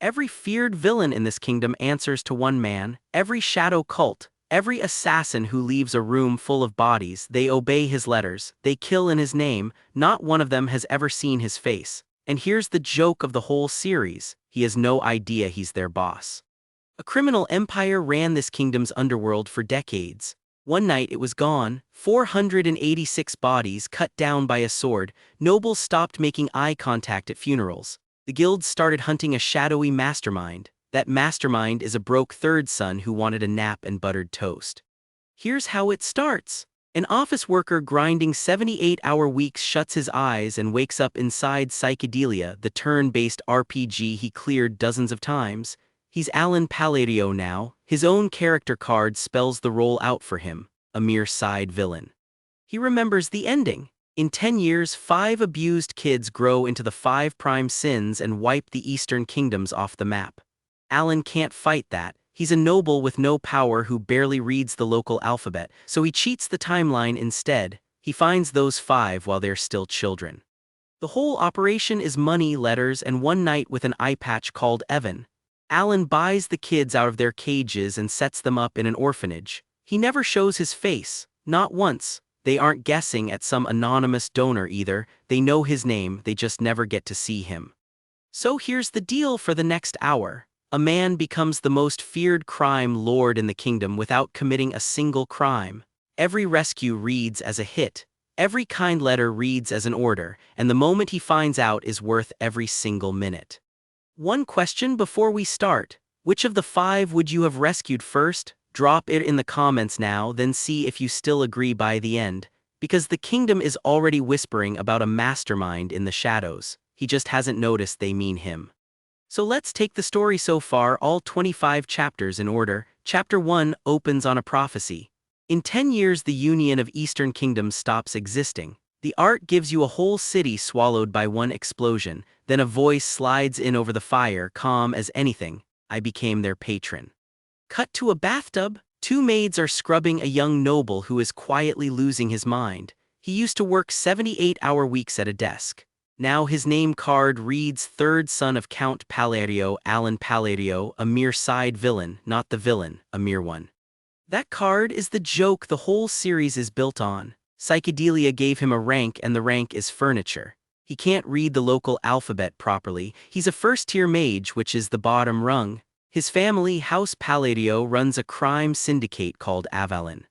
Every feared villain in this kingdom answers to one man, every shadow cult, every assassin who leaves a room full of bodies, they obey his letters, they kill in his name, not one of them has ever seen his face. And here's the joke of the whole series, he has no idea he's their boss. A criminal empire ran this kingdom's underworld for decades. One night it was gone, 486 bodies cut down by a sword, nobles stopped making eye contact at funerals. The guilds started hunting a shadowy mastermind. That mastermind is a broke third son who wanted a nap and buttered toast. Here's how it starts. An office worker grinding 78-hour weeks shuts his eyes and wakes up inside Psychedelia, the turn-based RPG he cleared dozens of times. He's Allon Palateo now, his own character card spells the role out for him, a mere side villain. He remembers the ending. In 10 years, 5 abused kids grow into the 5 prime sins and wipe the Eastern kingdoms off the map. Allon can't fight that. He's a noble with no power who barely reads the local alphabet, so he cheats the timeline instead. He finds those 5 while they're still children. The whole operation is money, letters, and one night with an eye patch called Evan. Allon buys the kids out of their cages and sets them up in an orphanage. He never shows his face, not once. They aren't guessing at some anonymous donor either, they know his name, they just never get to see him. So here's the deal for the next hour. A man becomes the most feared crime lord in the kingdom without committing a single crime. Every rescue reads as a hit, every kind letter reads as an order, and the moment he finds out is worth every single minute. One question before we start. Which of the 5 would you have rescued first? Drop it in the comments now, then see if you still agree by the end. Because the kingdom is already whispering about a mastermind in the shadows. He just hasn't noticed they mean him. So let's take the story so far, all 25 chapters in order. Chapter 1 opens on a prophecy. In 10 years the Union of Eastern Kingdoms stops existing. The art gives you a whole city swallowed by one explosion, then a voice slides in over the fire, calm as anything. I became their patron. Cut to a bathtub. 2 maids are scrubbing a young noble who is quietly losing his mind. He used to work 78-hour weeks at a desk. Now his name card reads third son of Count Palateo, Allon Palateo, a mere side villain, not the villain, a mere one. That card is the joke the whole series is built on. Psychedelia gave him a rank and the rank is furniture. He can't read the local alphabet properly. He's a first-tier mage, which is the bottom rung. His family, House Palateo, runs a crime syndicate called Avalon.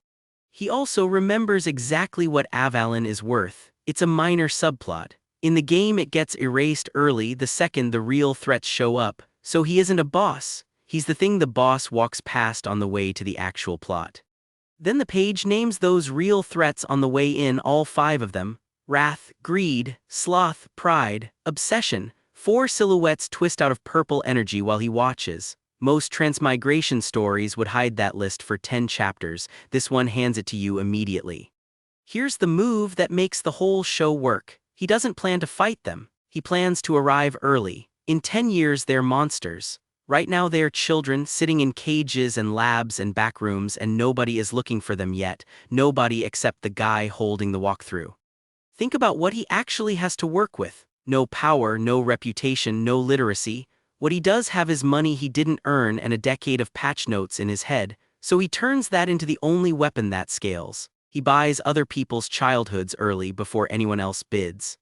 He also remembers exactly what Avalon is worth. It's a minor subplot. In the game it gets erased early the second the real threats show up, so he isn't a boss. He's the thing the boss walks past on the way to the actual plot. Then the page names those real threats on the way in, all 5 of them. Wrath, greed, sloth, pride, obsession. 4 silhouettes twist out of purple energy while he watches. Most transmigration stories would hide that list for 10 chapters. This one hands it to you immediately. Here's the move that makes the whole show work. He doesn't plan to fight them. He plans to arrive early. In 10 years they're monsters. Right now they're children sitting in cages and labs and back rooms, and nobody is looking for them yet. Nobody except the guy holding the walkthrough. Think about what he actually has to work with. No power, no reputation, no literacy. What he does have is money he didn't earn and a decade of patch notes in his head, so he turns that into the only weapon that scales. He buys other people's childhoods early before anyone else bids.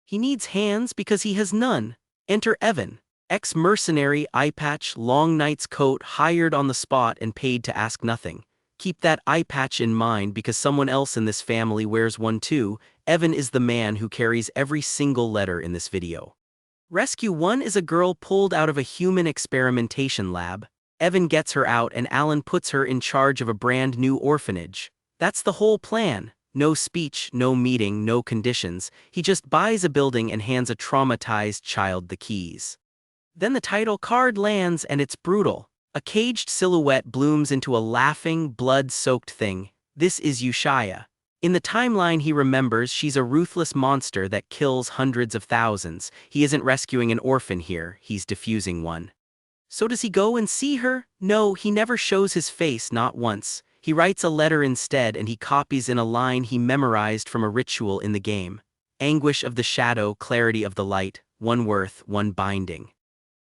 He needs hands because he has none. Enter Evan. Ex-mercenary, eye patch, long night's coat, hired on the spot and paid to ask nothing. Keep that eye patch in mind because someone else in this family wears one too. Evan is the man who carries every single letter in this video. Rescue 1 is a girl pulled out of a human experimentation lab. Evan gets her out and Allon puts her in charge of a brand new orphanage. That's the whole plan. No speech, no meeting, no conditions. He just buys a building and hands a traumatized child the keys. Then the title card lands and it's brutal. A caged silhouette blooms into a laughing, blood-soaked thing. This is Ushaya. In the timeline he remembers she's a ruthless monster that kills hundreds of thousands. He isn't rescuing an orphan here, he's defusing one. So does he go and see her? No, he never shows his face, not once. He writes a letter instead and he copies in a line he memorized from a ritual in the game. Anguish of the shadow, clarity of the light, one worth, one binding.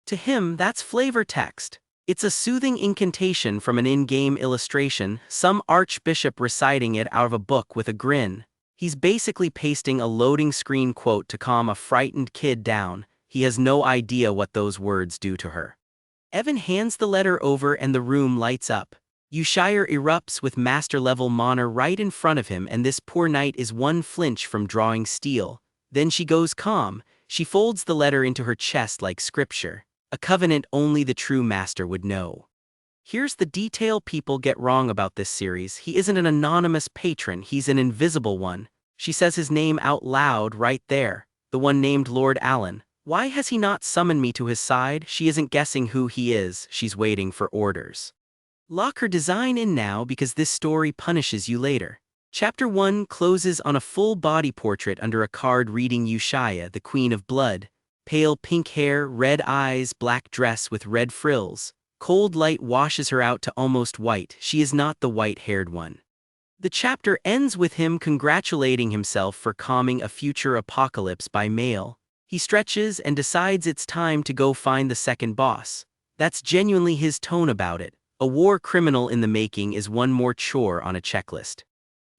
To him, that's flavor text. It's a soothing incantation from an in-game illustration, some archbishop reciting it out of a book with a grin. He's basically pasting a loading screen quote to calm a frightened kid down. He has no idea what those words do to her. Evan hands the letter over and the room lights up. Ushire erupts with master-level mana right in front of him, and this poor knight is one flinch from drawing steel. Then she goes calm. She folds the letter into her chest like scripture. A covenant only the true master would know. Here's the detail people get wrong about this series. He isn't an anonymous patron, he's an invisible one. She says his name out loud right there, the one named Lord Allon. Why has he not summoned me to his side? She isn't guessing who he is, she's waiting for orders. Lock her design in now because this story punishes you later. Chapter 1 closes on a full body portrait under a card reading Ushia, the Queen of Blood. Pale pink hair, red eyes, black dress with red frills. Cold light washes her out to almost white. She is not the white-haired one. The chapter ends with him congratulating himself for calming a future apocalypse by mail. He stretches and decides it's time to go find the second boss. That's genuinely his tone about it. A war criminal in the making is one more chore on a checklist.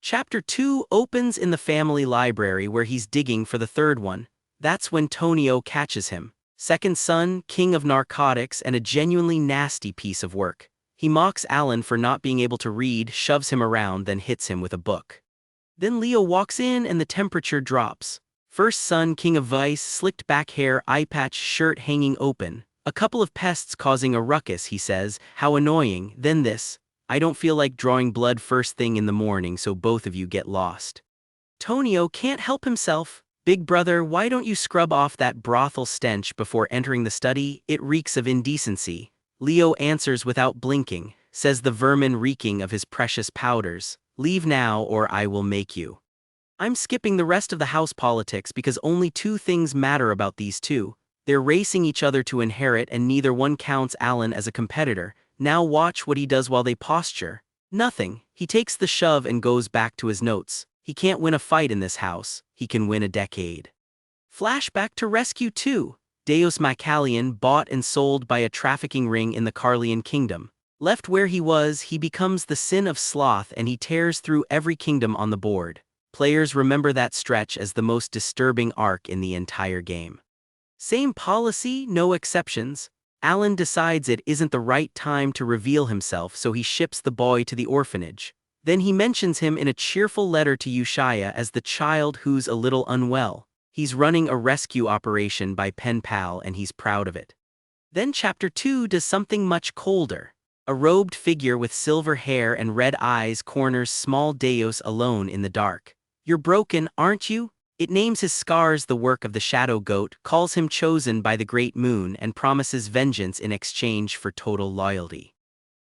Chapter 2 opens in the family library where he's digging for the third one. That's when Tonio catches him. Second son, king of narcotics, and a genuinely nasty piece of work. He mocks Allon for not being able to read, shoves him around, then hits him with a book. Then Leo walks in and the temperature drops. First son, king of vice, slicked back hair, eye patch, shirt hanging open. A couple of pests causing a ruckus, he says. How annoying. Then this. I don't feel like drawing blood first thing in the morning, so both of you get lost. Tonio can't help himself. Big brother, why don't you scrub off that brothel stench before entering the study? It reeks of indecency. Leo answers without blinking, says the vermin reeking of his precious powders. Leave now or I will make you. I'm skipping the rest of the house politics because only two things matter about these two. They're racing each other to inherit and neither one counts Allon as a competitor. Now watch what he does while they posture. Nothing. He takes the shove and goes back to his notes. He can't win a fight in this house, he can win a decade. Flashback to Rescue 2. Deus Mycalian bought and sold by a trafficking ring in the Carlian kingdom. Left where he was, he becomes the sin of sloth and he tears through every kingdom on the board. Players remember that stretch as the most disturbing arc in the entire game. Same policy, no exceptions. Allon decides it isn't the right time to reveal himself, so he ships the boy to the orphanage. Then he mentions him in a cheerful letter to Ushia as the child who's a little unwell. He's running a rescue operation by pen pal and he's proud of it. Then Chapter 2 does something much colder. A robed figure with silver hair and red eyes corners small Deus alone in the dark. You're broken, aren't you? It names his scars the work of the shadow goat, calls him chosen by the great moon, and promises vengeance in exchange for total loyalty.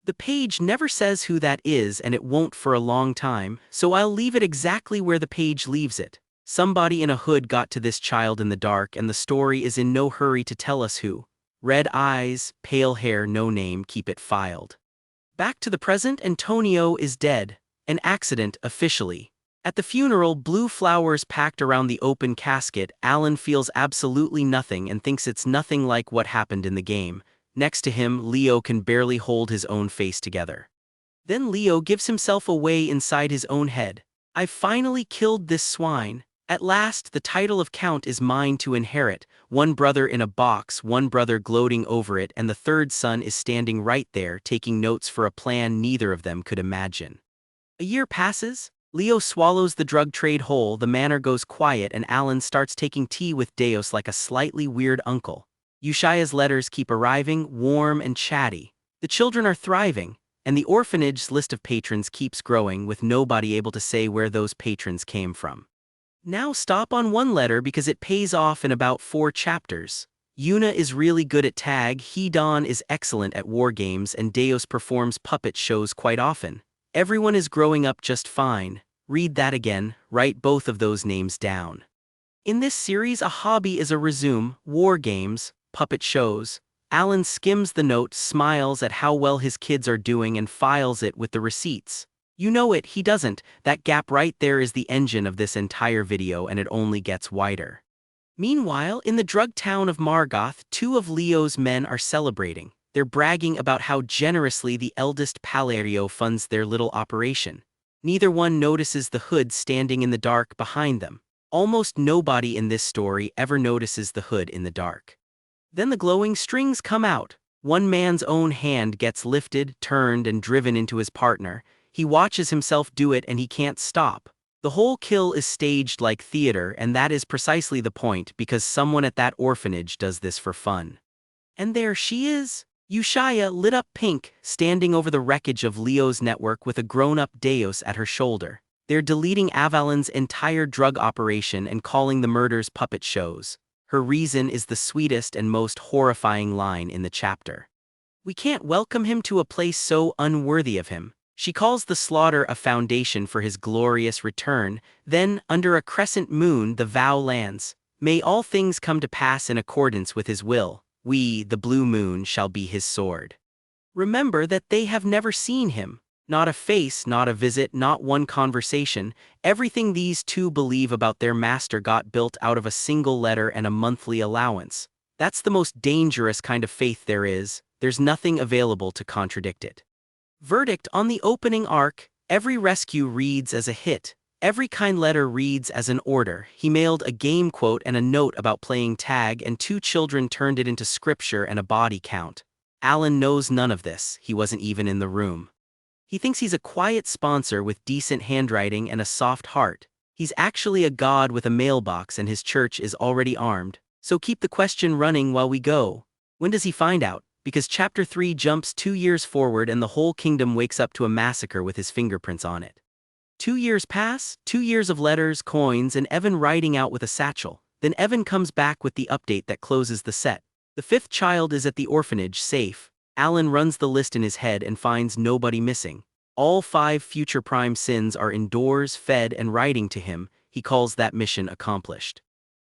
The page never says who that is and it won't for a long time, so I'll leave it exactly where the page leaves it. Somebody in a hood got to this child in the dark and the story is in no hurry to tell us who. Red eyes, pale hair, no name, keep it filed. Back to the present, Antonio is dead. An accident, officially. At the funeral, blue flowers packed around the open casket, Allon feels absolutely nothing and thinks it's nothing like what happened in the game. Next to him, Leo can barely hold his own face together. Then Leo gives himself away inside his own head. I've finally killed this swine. At last, the title of Count is mine to inherit. One brother in a box, one brother gloating over it, and the third son is standing right there, taking notes for a plan neither of them could imagine. A year passes. Leo swallows the drug trade whole, the manor goes quiet, and Allon starts taking tea with Deus like a slightly weird uncle. Ushia's letters keep arriving, warm and chatty. The children are thriving, and the orphanage's list of patrons keeps growing with nobody able to say where those patrons came from. Now stop on one letter because it pays off in about 4 chapters. Yuna is really good at tag, Hedon is excellent at war games, and Deus performs puppet shows quite often. Everyone is growing up just fine. Read that again, write both of those names down. In this series, a hobby is a resume, war games, puppet shows. Allon skims the note, smiles at how well his kids are doing and files it with the receipts. You know it, he doesn't. That gap right there is the engine of this entire video and it only gets wider. Meanwhile, in the drug town of Margoth, two of Leo's men are celebrating. They're bragging about how generously the eldest Palateo funds their little operation. Neither one notices the hood standing in the dark behind them. Almost nobody in this story ever notices the hood in the dark. Then the glowing strings come out. One man's own hand gets lifted, turned, and driven into his partner. He watches himself do it and he can't stop. The whole kill is staged like theater, and that is precisely the point, because someone at that orphanage does this for fun. And there she is, Yushaya, lit up pink, standing over the wreckage of Leo's network with a grown-up Deus at her shoulder. They're deleting Avalon's entire drug operation and calling the murders puppet shows. Her reason is the sweetest and most horrifying line in the chapter. "We can't welcome him to a place so unworthy of him." She calls the slaughter a foundation for his glorious return. Then, under a crescent moon, the vow lands. "May all things come to pass in accordance with his will. We, the blue moon, shall be his sword." Remember that they have never seen him. Not a face, not a visit, not one conversation. Everything these two believe about their master got built out of a single letter and a monthly allowance. That's the most dangerous kind of faith there is. There's nothing available to contradict it. Verdict on the opening arc: every rescue reads as a hit. Every kind letter reads as an order. He mailed a game quote and a note about playing tag, and two children turned it into scripture and a body count. Allon knows none of this. He wasn't even in the room. He thinks he's a quiet sponsor with decent handwriting and a soft heart. He's actually a god with a mailbox, and his church is already armed. So keep the question running while we go. When does he find out? Because Chapter 3 jumps 2 years forward and the whole kingdom wakes up to a massacre with his fingerprints on it. 2 years pass, 2 years of letters, coins, and Evan riding out with a satchel. Then Evan comes back with the update that closes the set. The fifth child is at the orphanage, safe. Allon runs the list in his head and finds nobody missing. All 5 future prime sins are indoors, fed, and writing to him. He calls that mission accomplished.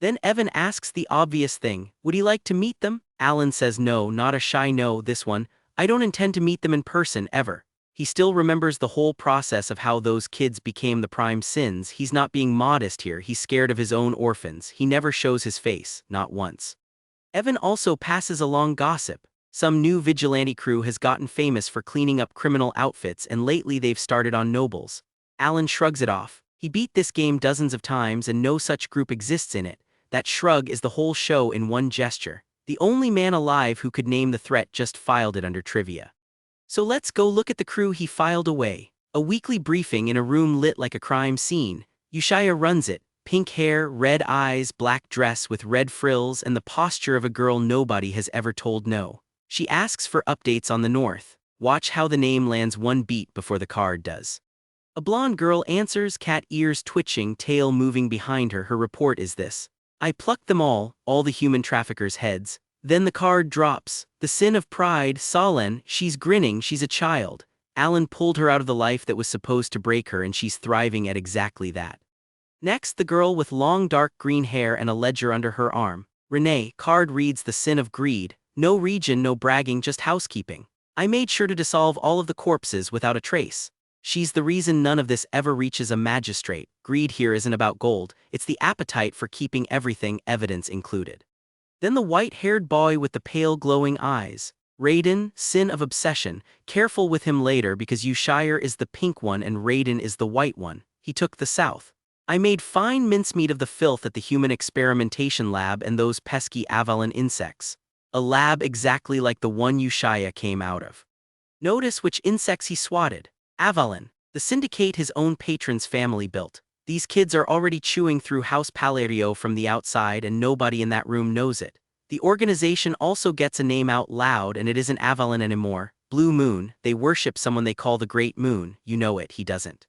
Then Evan asks the obvious thing: would he like to meet them? Allon says no, not a shy no this one. "I don't intend to meet them in person, ever." He still remembers the whole process of how those kids became the prime sins. He's not being modest here, he's scared of his own orphans. He never shows his face, not once. Evan also passes along gossip. Some new vigilante crew has gotten famous for cleaning up criminal outfits, and lately they've started on nobles. Allon shrugs it off. He beat this game dozens of times and no such group exists in it. That shrug is the whole show in one gesture. The only man alive who could name the threat just filed it under trivia. So let's go look at the crew he filed away. A weekly briefing in a room lit like a crime scene. Yushaya runs it. Pink hair, red eyes, black dress with red frills, and the posture of a girl nobody has ever told no. She asks for updates on the north. Watch how the name lands one beat before the card does. A blonde girl answers, cat ears twitching, tail moving behind her. Her report is this: "I plucked them all the human traffickers' heads." Then the card drops. "The sin of pride, Solen." She's grinning, she's a child. Allon pulled her out of the life that was supposed to break her, and she's thriving at exactly that. Next, the girl with long dark green hair and a ledger under her arm. Renee, card reads "the sin of greed." No region, no bragging, just housekeeping. "I made sure to dissolve all of the corpses without a trace." She's the reason none of this ever reaches a magistrate. Greed here isn't about gold, it's the appetite for keeping everything, evidence included. Then the white-haired boy with the pale glowing eyes. Raiden, sin of obsession. Careful with him later, because Yushire is the pink one and Raiden is the white one. He took the south. "I made fine mincemeat of the filth at the human experimentation lab and those pesky Avalon insects." A lab exactly like the one Yushaya came out of. Notice which insects he swatted. Avalon, the syndicate his own patron's family built. These kids are already chewing through House Palateo from the outside, and nobody in that room knows it. The organization also gets a name out loud, and it isn't Avalon anymore. Blue Moon. They worship someone they call the Great Moon. You know it, he doesn't.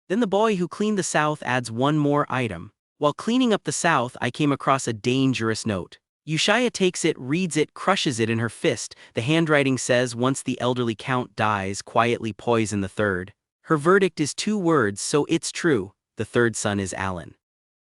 Then the boy who cleaned the south adds one more item. "While cleaning up the south, I came across a dangerous note." Yushaya takes it, reads it, crushes it in her fist. The handwriting says, "Once the elderly count dies, quietly poison the third." Her verdict is 2 words, so it's true. The third son is Allon.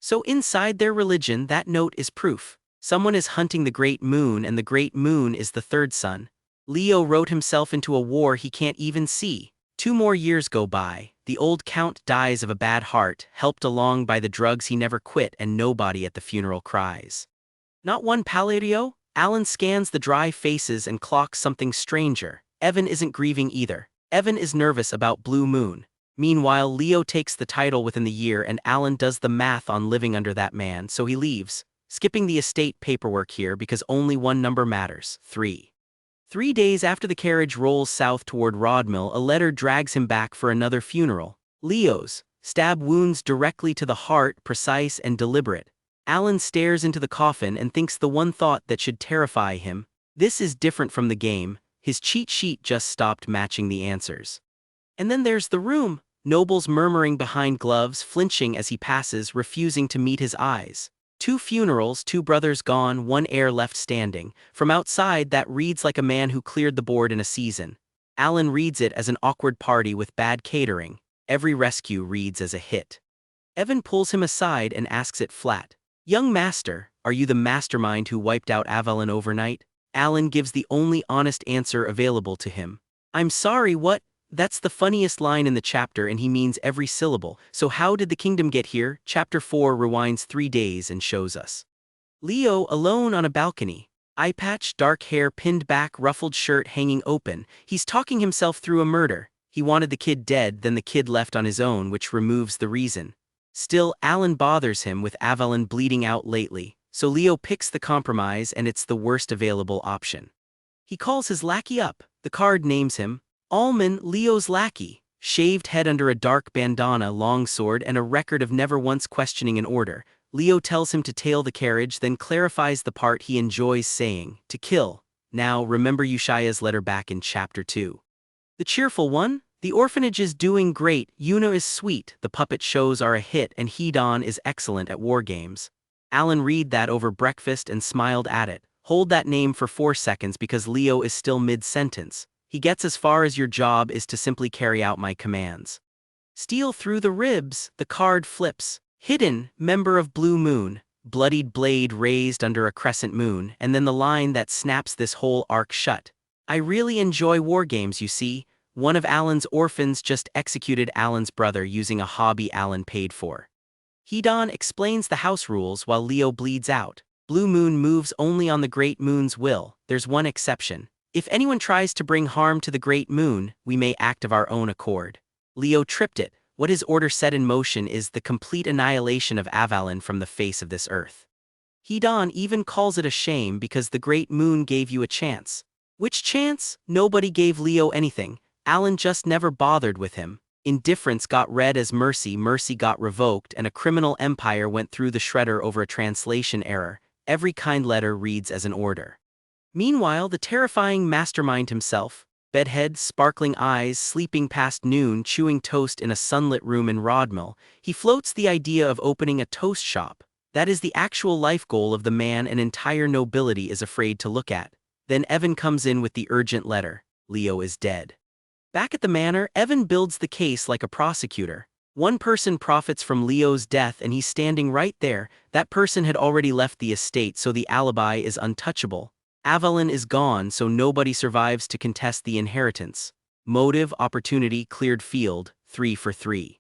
So inside their religion, that note is proof. Someone is hunting the Great Moon, and the Great Moon is the third son. Leo wrote himself into a war he can't even see. 2 more years go by, the old count dies of a bad heart, helped along by the drugs he never quit, and nobody at the funeral cries. Not one Palateo? Allon scans the dry faces and clocks something stranger. Evan isn't grieving either. Evan is nervous about Blue Moon. Meanwhile, Leo takes the title within the year and Allon does the math on living under that man, so he leaves, skipping the estate paperwork here because only one number matters, 3. 3 days after the carriage rolls south toward Rodmill, a letter drags him back for another funeral. Leo's stab wounds directly to the heart, precise and deliberate. Allon stares into the coffin and thinks the one thought that should terrify him. This is different from the game. His cheat sheet just stopped matching the answers. And then there's the room. Nobles murmuring behind gloves, flinching as he passes, refusing to meet his eyes. 2 funerals, 2 brothers gone, 1 heir left standing. From outside, that reads like a man who cleared the board in a season. Allon reads it as an awkward party with bad catering. Every rescue reads as a hit. Evan pulls him aside and asks it flat. "Young master, are you the mastermind who wiped out Avalon overnight?" Allon gives the only honest answer available to him. "I'm sorry, what?" That's the funniest line in the chapter and he means every syllable. So how did the kingdom get here? Chapter 4 rewinds 3 days and shows us Leo alone on a balcony. Eye patch, dark hair pinned back, ruffled shirt hanging open. He's talking himself through a murder. He wanted the kid dead, then the kid left on his own, which removes the reason. Still, Allon bothers him with Avalon bleeding out lately, so Leo picks the compromise and it's the worst available option. He calls his lackey up. The card names him Alman, Leo's lackey, shaved head under a dark bandana, longsword, and a record of never once questioning an order. Leo tells him to tail the carriage, then clarifies the part he enjoys saying, to kill. Now, remember Yushia's letter back in chapter 2. The cheerful one? The orphanage is doing great, Yuna is sweet, the puppet shows are a hit, and Hedon is excellent at war games. Allon read that over breakfast and smiled at it. Hold that name for 4 seconds because Leo is still mid-sentence. He gets as far as your job is to simply carry out my commands. Steel through the ribs, the card flips. Hidden, member of Blue Moon, bloodied blade raised under a crescent moon, and then the line that snaps this whole arc shut. I really enjoy war games, you see. One of Allon's orphans just executed Allon's brother using a hobby Allon paid for. Hedon explains the house rules while Leo bleeds out. Blue Moon moves only on the Great Moon's will. There's one exception. If anyone tries to bring harm to the Great Moon, we may act of our own accord. Leo tripped it. What his order set in motion is the complete annihilation of Avalon from the face of this earth. Hedon even calls it a shame because the Great Moon gave you a chance. Which chance? Nobody gave Leo anything. Allon just never bothered with him. Indifference got read as mercy, mercy got revoked, and a criminal empire went through the shredder over a translation error. Every kind letter reads as an order. Meanwhile, the terrifying mastermind himself, bedhead, sparkling eyes, sleeping past noon, chewing toast in a sunlit room in Rodmill, he floats the idea of opening a toast shop. That is the actual life goal of the man an entire nobility is afraid to look at. Then Evan comes in with the urgent letter. Leo is dead. Back at the manor, Evan builds the case like a prosecutor. One person profits from Leo's death and he's standing right there. That person had already left the estate, so the alibi is untouchable. Avalon is gone, so nobody survives to contest the inheritance. Motive, opportunity, cleared field, 3 for 3.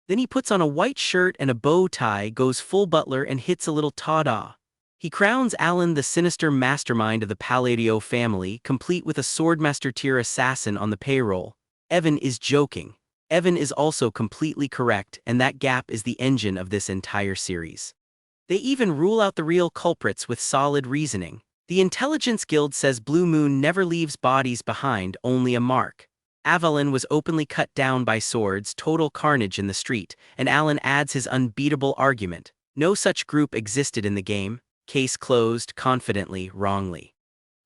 Then he puts on a white shirt and a bow tie, goes full butler and hits a little ta-da. He crowns Allon the sinister mastermind of the Palateo family, complete with a swordmaster tier assassin on the payroll. Evan is joking. Evan is also completely correct, and that gap is the engine of this entire series. They even rule out the real culprits with solid reasoning. The Intelligence Guild says Blue Moon never leaves bodies behind, only a mark. Avalon was openly cut down by swords, total carnage in the street, and Allon adds his unbeatable argument. No such group existed in the game. Case closed, confidently, wrongly.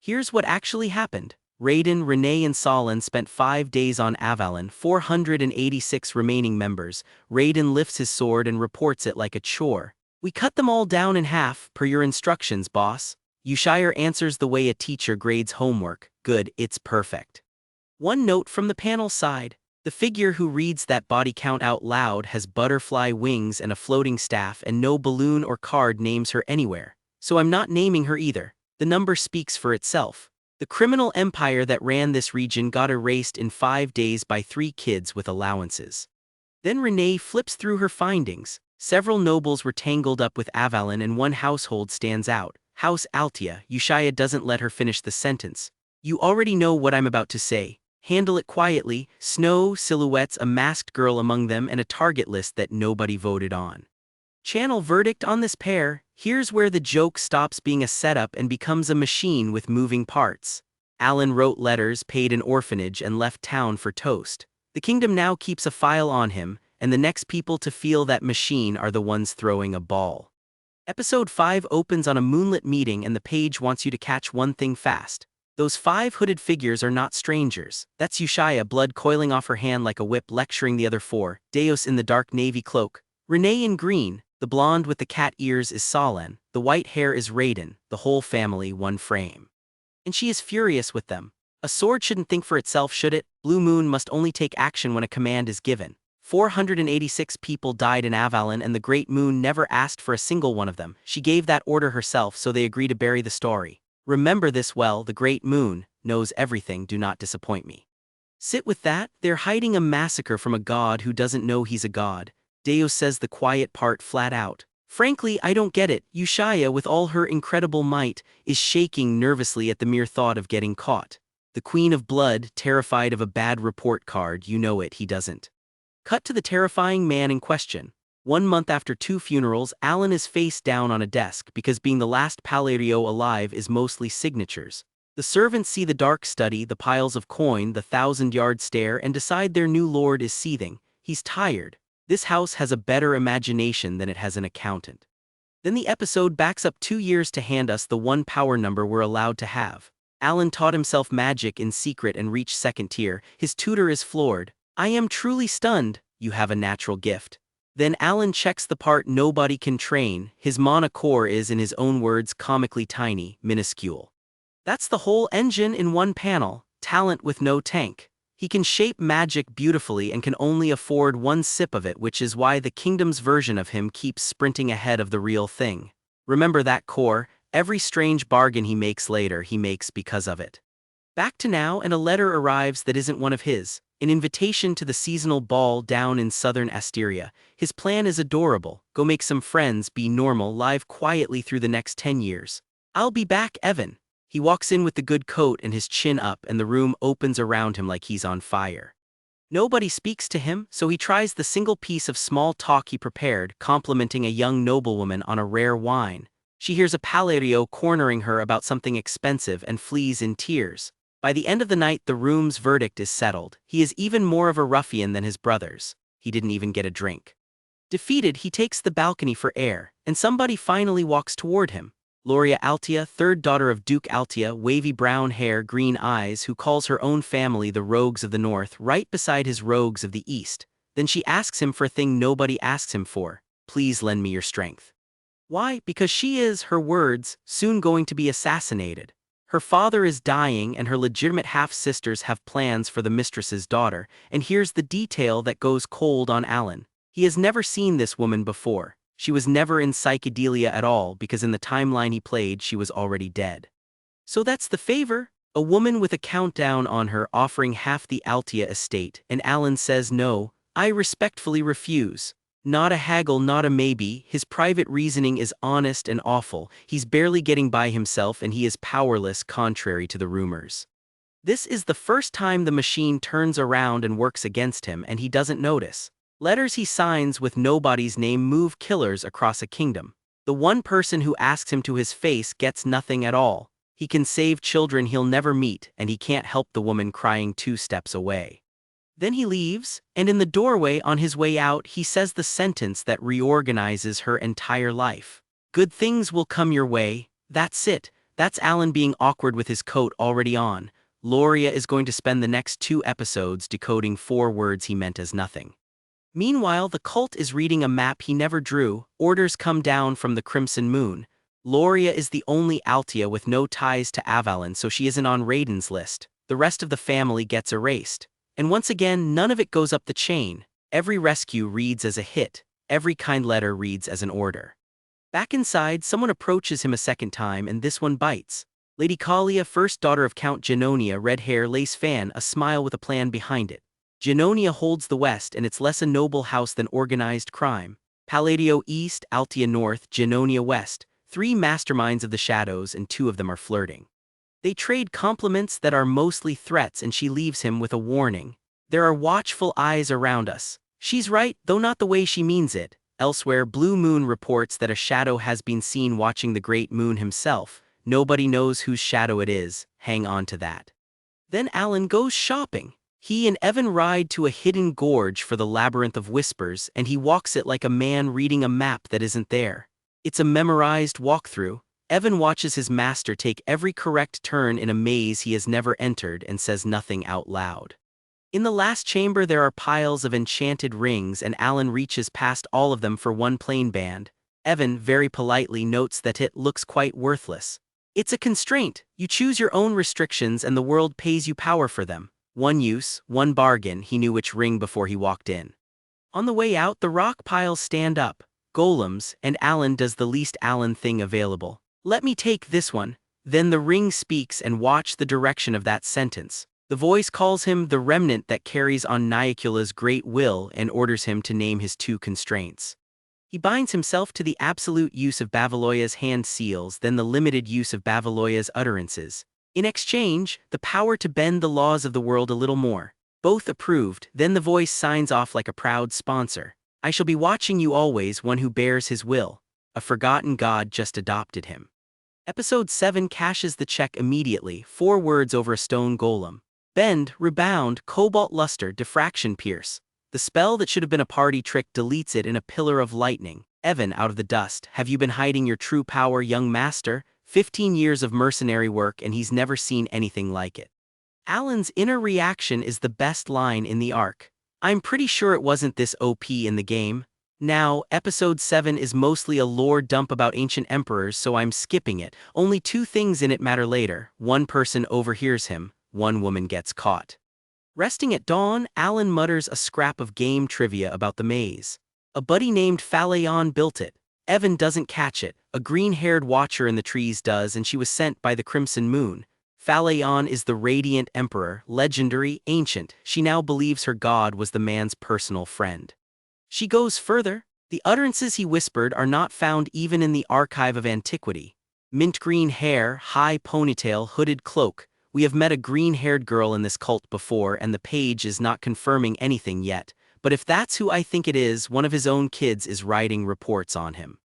Here's what actually happened. Raiden, Renee and Solon spent 5 days on Avalon, 486 remaining members. Raiden lifts his sword and reports it like a chore. We cut them all down in half, per your instructions, boss. Yushire answers the way a teacher grades homework. Good, it's perfect. One note from the panel side. The figure who reads that body count out loud has butterfly wings and a floating staff, and no balloon or card names her anywhere. So I'm not naming her either. The number speaks for itself. The criminal empire that ran this region got erased in 5 days by 3 kids with allowances. Then Renee flips through her findings. Several nobles were tangled up with Avalon and one household stands out. House Altea. Yushaya doesn't let her finish the sentence. You already know what I'm about to say. Handle it quietly. Snow silhouettes, a masked girl among them, and a target list that nobody voted on. Channel verdict on this pair. Here's where the joke stops being a setup and becomes a machine with moving parts. Allon wrote letters, paid an orphanage, and left town for toast. The kingdom now keeps a file on him, and the next people to feel that machine are the ones throwing a ball. Episode 5 opens on a moonlit meeting and the page wants you to catch one thing fast. Those 5 hooded figures are not strangers. That's Yushaya, blood coiling off her hand like a whip, lecturing the other 4. Deus in the dark navy cloak. Renee in green. The blonde with the cat ears is Solen. The white hair is Raiden. The whole family one frame. And she is furious with them. A sword shouldn't think for itself, should it? Blue Moon must only take action when a command is given. 486 people died in Avalon and the Great Moon never asked for a single one of them. She gave that order herself, so they agree to bury the story. Remember this well, the Great Moon knows everything, do not disappoint me. Sit with that, they're hiding a massacre from a god who doesn't know he's a god. Deus says the quiet part flat out. Frankly, I don't get it. Yushaya, with all her incredible might, is shaking nervously at the mere thought of getting caught. The Queen of Blood, terrified of a bad report card, you know it, he doesn't. Cut to the terrifying man in question. 1 month after 2 funerals, Allon is face down on a desk because being the last Palateo alive is mostly signatures. The servants see the dark study, the piles of coin, the 1,000-yard stare, and decide their new lord is seething. He's tired. This house has a better imagination than it has an accountant. Then the episode backs up 2 years to hand us the one power number we're allowed to have. Allon taught himself magic in secret and reached 2nd tier. His tutor is floored. I am truly stunned. You have a natural gift. Then Allon checks the part nobody can train. His mana core is, in his own words, comically tiny, minuscule. That's the whole engine in one panel. Talent with no tank. He can shape magic beautifully and can only afford 1 sip of it, which is why the kingdom's version of him keeps sprinting ahead of the real thing. Remember that core, every strange bargain he makes later, he makes because of it. Back to now, and a letter arrives that isn't one of his. An invitation to the seasonal ball down in southern Asteria. His plan is adorable. Go make some friends, be normal, live quietly through the next 10 years. I'll be back, Evan. He walks in with the good coat and his chin up, and the room opens around him like he's on fire. Nobody speaks to him, so he tries the single piece of small talk he prepared, complimenting a young noblewoman on a rare wine. She hears a Palateo cornering her about something expensive and flees in tears. By the end of the night, the room's verdict is settled. He is even more of a ruffian than his brothers. He didn't even get a drink. Defeated, he takes the balcony for air, and somebody finally walks toward him. Loria Altea, 3rd daughter of Duke Altea, wavy brown hair, green eyes, who calls her own family the Rogues of the North, right beside his Rogues of the East. Then she asks him for a thing nobody asks him for. Please lend me your strength. Why? Because she is, her words, soon going to be assassinated. Her father is dying and her legitimate half-sisters have plans for the mistress's daughter, and here's the detail that goes cold on Allon. He has never seen this woman before. She was never in Psychedelia at all because in the timeline he played she was already dead. So that's the favor? A woman with a countdown on her offering half the Altea estate, and Allon says no, I respectfully refuse. Not a haggle, not a maybe. His private reasoning is honest and awful. He's barely getting by himself and he is powerless, contrary to the rumors. This is the first time the machine turns around and works against him, and he doesn't notice. Letters he signs with nobody's name move killers across a kingdom. The one person who asks him to his face gets nothing at all. He can save children he'll never meet, and he can't help the woman crying 2 steps away. Then he leaves, and in the doorway on his way out he says the sentence that reorganizes her entire life. Good things will come your way. That's it. That's Allon being awkward with his coat already on. Loria is going to spend the next 2 episodes decoding 4 words he meant as nothing. Meanwhile, the cult is reading a map he never drew. Orders come down from the Crimson Moon. Loria is the only Altea with no ties to Avalon, so she isn't on Raiden's list. The rest of the family gets erased. And once again, none of it goes up the chain. Every rescue reads as a hit. Every kind letter reads as an order. Back inside, someone approaches him a second time, and this one bites. Lady Kalia, first daughter of Count Genonia, red hair, lace fan, a smile with a plan behind it. Genonia holds the west and it's less a noble house than organized crime. Palateo east, Altia north, Genonia west, three masterminds of the shadows and two of them are flirting. They trade compliments that are mostly threats and she leaves him with a warning. There are watchful eyes around us. She's right, though not the way she means it. Elsewhere, Blue Moon reports that a shadow has been seen watching the great moon himself. Nobody knows whose shadow it is, hang on to that. Then Allon goes shopping. He and Evan ride to a hidden gorge for the Labyrinth of Whispers and he walks it like a man reading a map that isn't there. It's a memorized walkthrough. Evan watches his master take every correct turn in a maze he has never entered and says nothing out loud. In the last chamber there are piles of enchanted rings and Allon reaches past all of them for one plain band. Evan very politely notes that it looks quite worthless. It's a constraint. You choose your own restrictions and the world pays you power for them. One use, one bargain. He knew which ring before he walked in. On the way out, the rock piles stand up. Golems, and Allon does the least Allon thing available. Let me take this one. Then the ring speaks and watch the direction of that sentence. The voice calls him the remnant that carries on Niacula's great will and orders him to name his two constraints. He binds himself to the absolute use of Bavaloya's hand seals, then the limited use of Bavaloya's utterances. In exchange, the power to bend the laws of the world a little more. Both approved, then the voice signs off like a proud sponsor. I shall be watching you always, one who bears his will. A forgotten god just adopted him. Episode 7 cashes the check immediately, 4 words over a stone golem. Bend, rebound, cobalt luster, diffraction pierce. The spell that should have been a party trick deletes it in a pillar of lightning. Evan out of the dust. Have you been hiding your true power, young master? 15 years of mercenary work and he's never seen anything like it. Allon's inner reaction is the best line in the arc. I'm pretty sure it wasn't this OP in the game. Now, episode 7 is mostly a lore dump about ancient emperors, so I'm skipping it. Only 2 things in it matter later. One person overhears him, one woman gets caught. Resting at dawn, Allon mutters a scrap of game trivia about the maze. A buddy named Phaleon built it. Evan doesn't catch it. A green-haired watcher in the trees does, and she was sent by the Crimson Moon. Phaleon is the Radiant Emperor, legendary, ancient. She now believes her god was the man's personal friend. She goes further. The utterances he whispered are not found even in the archive of antiquity. Mint green hair, high ponytail, hooded cloak. We have met a green-haired girl in this cult before and the page is not confirming anything yet. But if that's who I think it is, one of his own kids is writing reports on him.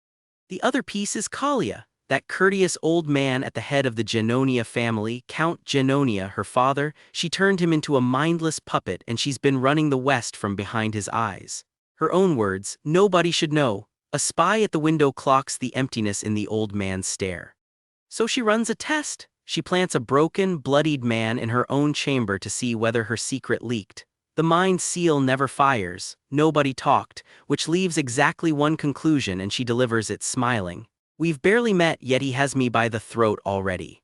The other piece is Kalia, that courteous old man at the head of the Genonia family, Count Genonia, her father. She turned him into a mindless puppet and she's been running the West from behind his eyes. Her own words, nobody should know. A spy at the window clocks the emptiness in the old man's stare. So she runs a test. She plants a broken, bloodied man in her own chamber to see whether her secret leaked. The mind seal never fires, nobody talked, which leaves exactly one conclusion and she delivers it smiling. We've barely met yet he has me by the throat already.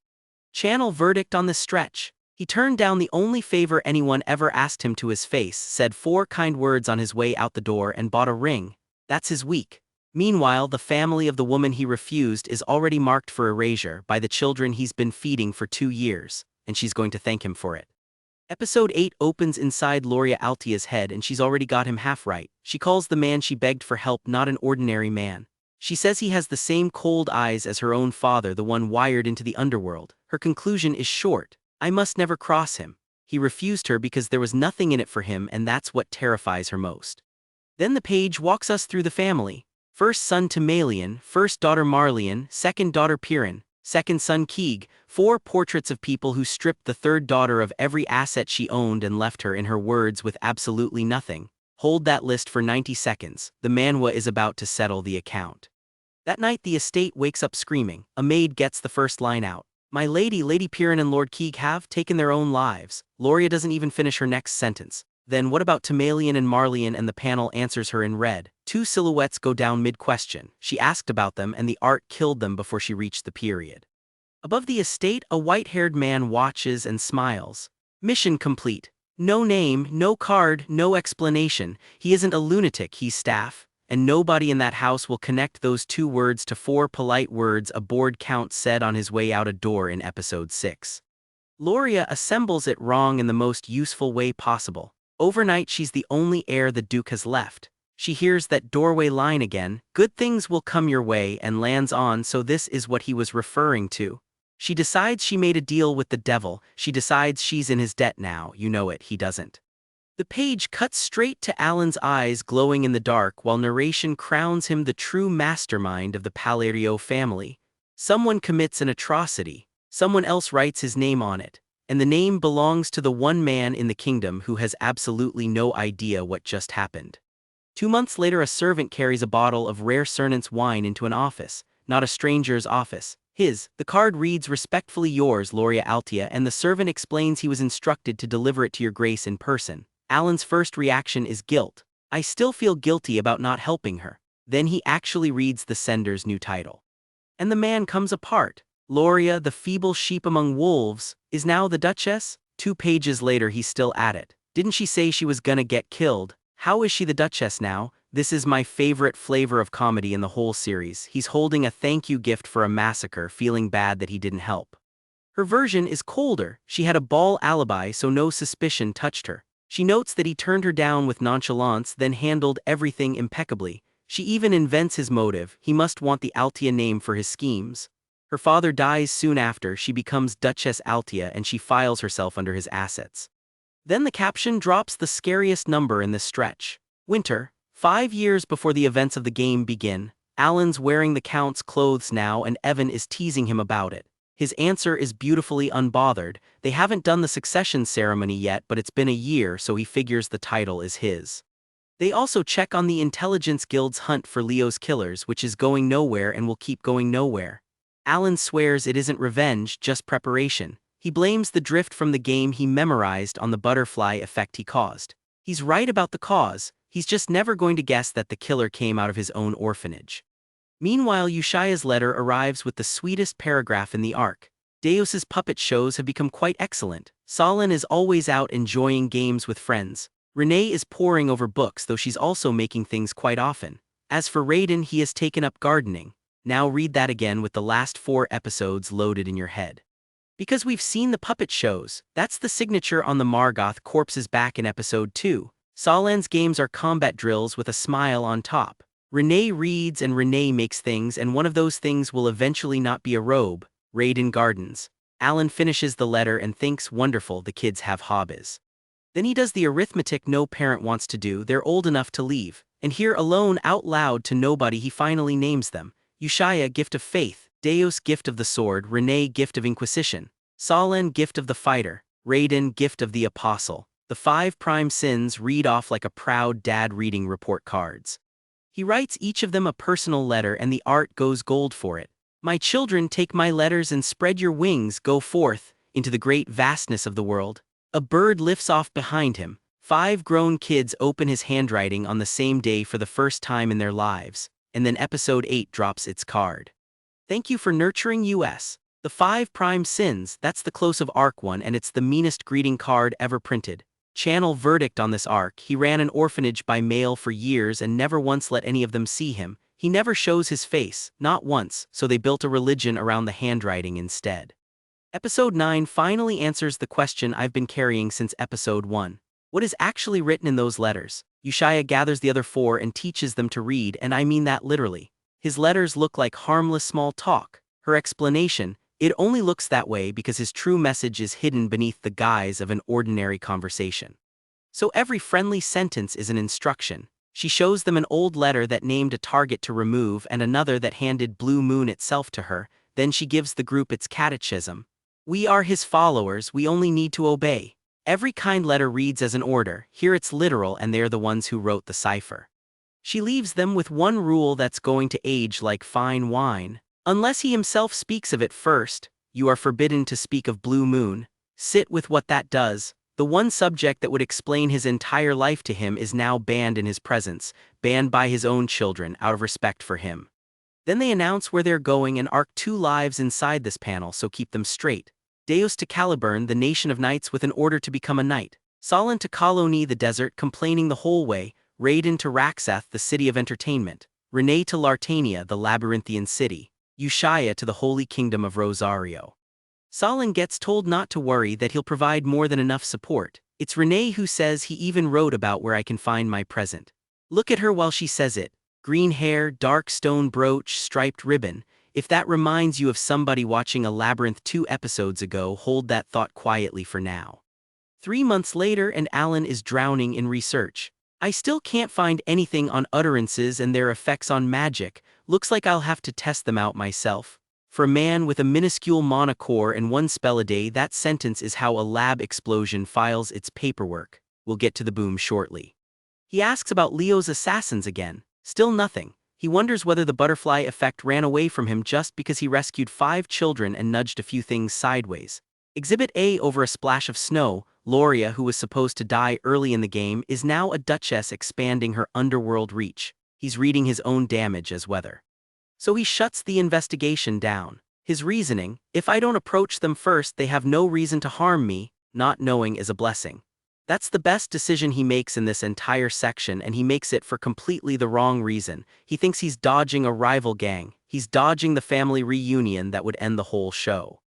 Channel verdict on this stretch. He turned down the only favor anyone ever asked him to his face, said 4 kind words on his way out the door and bought a ring. That's his week. Meanwhile, the family of the woman he refused is already marked for erasure by the children he's been feeding for 2 years, and she's going to thank him for it. Episode 8 opens inside Loria Altia's head and she's already got him half right. She calls the man she begged for help not an ordinary man. She says he has the same cold eyes as her own father, the one wired into the underworld. Her conclusion is short. I must never cross him. He refused her because there was nothing in it for him and that's what terrifies her most. Then the page walks us through the family. First son Timalian, first daughter Marlian, second daughter Piran, second son Keeg, 4 portraits of people who stripped the third daughter of every asset she owned and left her, in her words, with absolutely nothing. Hold that list for 90 seconds. The Manhwa is about to settle the account. That night the estate wakes up screaming. A maid gets the first line out. My lady, Lady Piran and Lord Keeg have taken their own lives. Loria doesn't even finish her next sentence. Then what about Timalian and Marlian, and the panel answers her in red. 2 silhouettes go down mid-question. She asked about them and the art killed them before she reached the period. Above the estate, a white-haired man watches and smiles. Mission complete. No name, no card, no explanation. He isn't a lunatic, he's staff. and nobody in that house will connect those 2 words to 4 polite words a board count said on his way out a door in episode 6. Loria assembles it wrong in the most useful way possible. Overnight she's the only heir the Duke has left. She hears that doorway line again, "Good things will come your way," and lands on, so this is what he was referring to. She decides she made a deal with the devil, she decides she's in his debt now, you know it, he doesn't. The page cuts straight to Allon's eyes glowing in the dark while narration crowns him the true mastermind of the Palateo family. Someone commits an atrocity, someone else writes his name on it, and the name belongs to the one man in the kingdom who has absolutely no idea what just happened. 2 months later a servant carries a bottle of rare Cernant's wine into an office, not a stranger's office, his. The card reads, "Respectfully yours, Loria Altea," and the servant explains he was instructed to deliver it to your grace in person. Allon's first reaction is guilt. "I still feel guilty about not helping her." Then he actually reads the sender's new title. And the man comes apart. Loria, the feeble sheep among wolves, is now the Duchess? 2 pages later he's still at it. Didn't she say she was gonna get killed? How is she the Duchess now? This is my favorite flavor of comedy in the whole series. He's holding a thank you gift for a massacre, feeling bad that he didn't help. Her version is colder. She had a ball alibi, so no suspicion touched her. She notes that he turned her down with nonchalance, then handled everything impeccably. She even invents his motive. He must want the Altea name for his schemes. Her father dies soon after. She becomes Duchess Altea and she files herself under his assets. Then the caption drops the scariest number in this stretch. Winter. 5 years before the events of the game begin. Allon's wearing the Count's clothes now and Evan is teasing him about it. His answer is beautifully unbothered. They haven't done the succession ceremony yet, but it's been a year, so he figures the title is his. They also check on the Intelligence Guild's hunt for Leo's killers, which is going nowhere and will keep going nowhere. Allon swears it isn't revenge, just preparation. He blames the drift from the game he memorized on the butterfly effect he caused. He's right about the cause, he's just never going to guess that the killer came out of his own orphanage. Meanwhile, Yushia's letter arrives with the sweetest paragraph in the arc. Deus's puppet shows have become quite excellent. Solon is always out enjoying games with friends. Renee is poring over books, though she's also making things quite often. As for Raiden, he has taken up gardening. Now read that again with the last 4 episodes loaded in your head. Because we've seen the puppet shows, that's the signature on the Margoth corpse's back in episode 2. Solon's games are combat drills with a smile on top. Renee reads and Renee makes things, and one of those things will eventually not be a robe. Raiden gardens. Allon finishes the letter and thinks, wonderful, the kids have hobbies. Then he does the arithmetic no parent wants to do. They're old enough to leave. And here alone out loud to nobody he finally names them. Yushia, gift of faith. Deus, gift of the sword. Renee, gift of inquisition. Solon, gift of the fighter. Raiden, gift of the apostle. The 5 prime sins read off like a proud dad reading report cards. He writes each of them a personal letter and the art goes gold for it. My children, take my letters and spread your wings, go forth, into the great vastness of the world. A bird lifts off behind him. 5 grown kids open his handwriting on the same day for the first time in their lives, and then episode 8 drops its card. Thank you for nurturing us. The 5 prime sins, that's the close of arc 1 and it's the meanest greeting card ever printed. Channel verdict on this arc. He ran an orphanage by mail for years and never once let any of them see him. He never shows his face, not once, so they built a religion around the handwriting instead. Episode 9 finally answers the question I've been carrying since episode 1. What is actually written in those letters? Yushia gathers the other 4 and teaches them to read, and I mean that literally. His letters look like harmless small talk. Her explanation, it only looks that way because his true message is hidden beneath the guise of an ordinary conversation. So every friendly sentence is an instruction. She shows them an old letter that named a target to remove and another that handed Blue Moon itself to her. Then she gives the group its catechism. We are his followers, we only need to obey. Every kind letter reads as an order. Here it's literal and they're the ones who wrote the cipher. She leaves them with one rule that's going to age like fine wine. Unless he himself speaks of it first, you are forbidden to speak of Blue Moon. Sit with what that does. The one subject that would explain his entire life to him is now banned in his presence, banned by his own children out of respect for him. Then they announce where they're going and arc 2 lives inside this panel, so keep them straight. Deus to Caliburn, the nation of knights with an order to become a knight. Solon to Colony, the desert, complaining the whole way. Raiden to Raxath, the city of entertainment, Renee to Lartania, the labyrinthian city, Ushaya to the holy kingdom of Rosario. Solon gets told not to worry, that he'll provide more than enough support. It's Renee who says he even wrote about where I can find my present. Look at her while she says it. Green hair, dark stone brooch, striped ribbon. If that reminds you of somebody watching a Labyrinth 2 episodes ago, hold that thought quietly for now. 3 months later and Allon is drowning in research. I still can't find anything on utterances and their effects on magic. Looks like I'll have to test them out myself. For a man with a minuscule monocore and 1 spell a day, that sentence is how a lab explosion files its paperwork. We'll get to the boom shortly. He asks about Leo's assassins again. Still nothing. He wonders whether the butterfly effect ran away from him just because he rescued 5 children and nudged a few things sideways. Exhibit A: over a splash of snow, Loria, who was supposed to die early in the game, is now a duchess expanding her underworld reach. He's reading his own damage as weather. So he shuts the investigation down. His reasoning: if I don't approach them first, they have no reason to harm me. Not knowing is a blessing. That's the best decision he makes in this entire section, and he makes it for completely the wrong reason. He thinks he's dodging a rival gang. He's dodging the family reunion that would end the whole show.